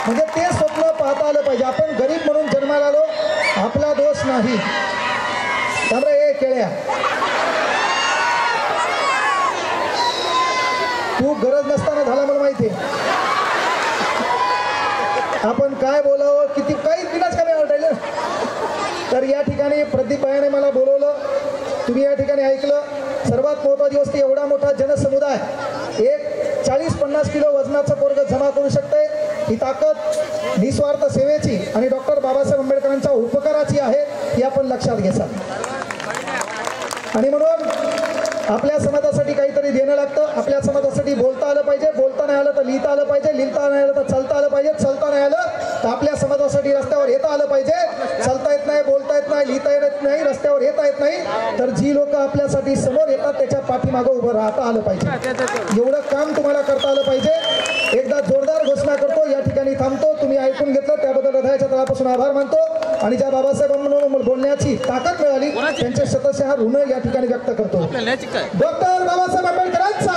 Speaker 1: म्हणजे ते स्वप्न पाहता आलं पाहिजे. आपण गरीब म्हणून जन्माला आलो, आपला दोष नाही. त्यामुळे हे केळ्या तू गरज नसताना झाला मला माहिती आहे. आपण काय बोलावं, किती काही विनाच कमी आवडायला. तर या ठिकाणी प्रदीप भाईने मला बोलवलं, तुम्ही या ठिकाणी ऐकलं. सर्वात महत्त्वाची गोष्ट, एवढा मोठा जनसमुदाय एक 40-50 किलो वजनाचं पोरग जमा करू शकते. ही ताकद निस्वार्थ सेवेची आणि डॉक्टर बाबासाहेब आंबेडकरांच्या उपकाराची आहे, ही आपण लक्षात घ्यायचा. आणि म्हणून आपल्या समाजासाठी काहीतरी देणं लागतं. आपल्या समाजासाठी बोलता आलं पाहिजे, बोलता नाही आलं तर लिहिता आलं पाहिजे, लिहिता नाही आलं तर चालता आलं पाहिजे, चालता नाही आलं तर आपल्या समाजासाठी रस्त्यावर येता आलं पाहिजे. चालता येत नाही, बोलता येत नाही, लिहिता येत नाही, रस्त्यावर येता येत नाही, तर जी लोक आपल्यासाठी समोर येतात त्याच्या पाठीमागं उभं राहता आलं पाहिजे. एवढं काम तुम्हाला करता आलं पाहिजे. एकदा जोरदार घोषणा करतो, या ठिकाणी थांबतो. तुम्ही ऐकून घेतलं त्याबद्दल हृदयाच्या तळापासून आभार मानतो. आणि ज्या बाबासाहेबांना बोलण्याची ताकद मिळाली त्यांचे शतशः ऋण या ठिकाणी व्यक्त करतो. डॉक्टर बाबासाहेब आंबेडकरांचा,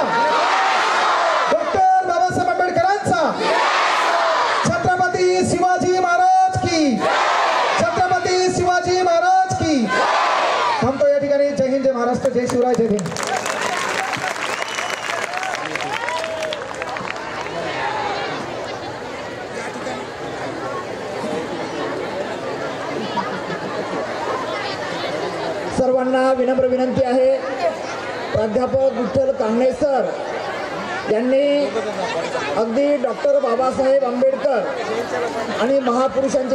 Speaker 1: डॉक्टर बाबासाहेब आंबेडकरांचा, छत्रपती शिवाजी महाराज की, छत्रपती शिवाजी महाराज की. थांबतो या ठिकाणी. जय हिंद, जय महाराष्ट्र, जय शिवराय, जय भीम.
Speaker 2: सर्वांना विनम्र विनंती आहे, प्राध्यापक विठ्ठल कांगणे सर यांनी अगदी डॉक्टर बाबासाहेब आंबेडकर आणि महापुरुषांचे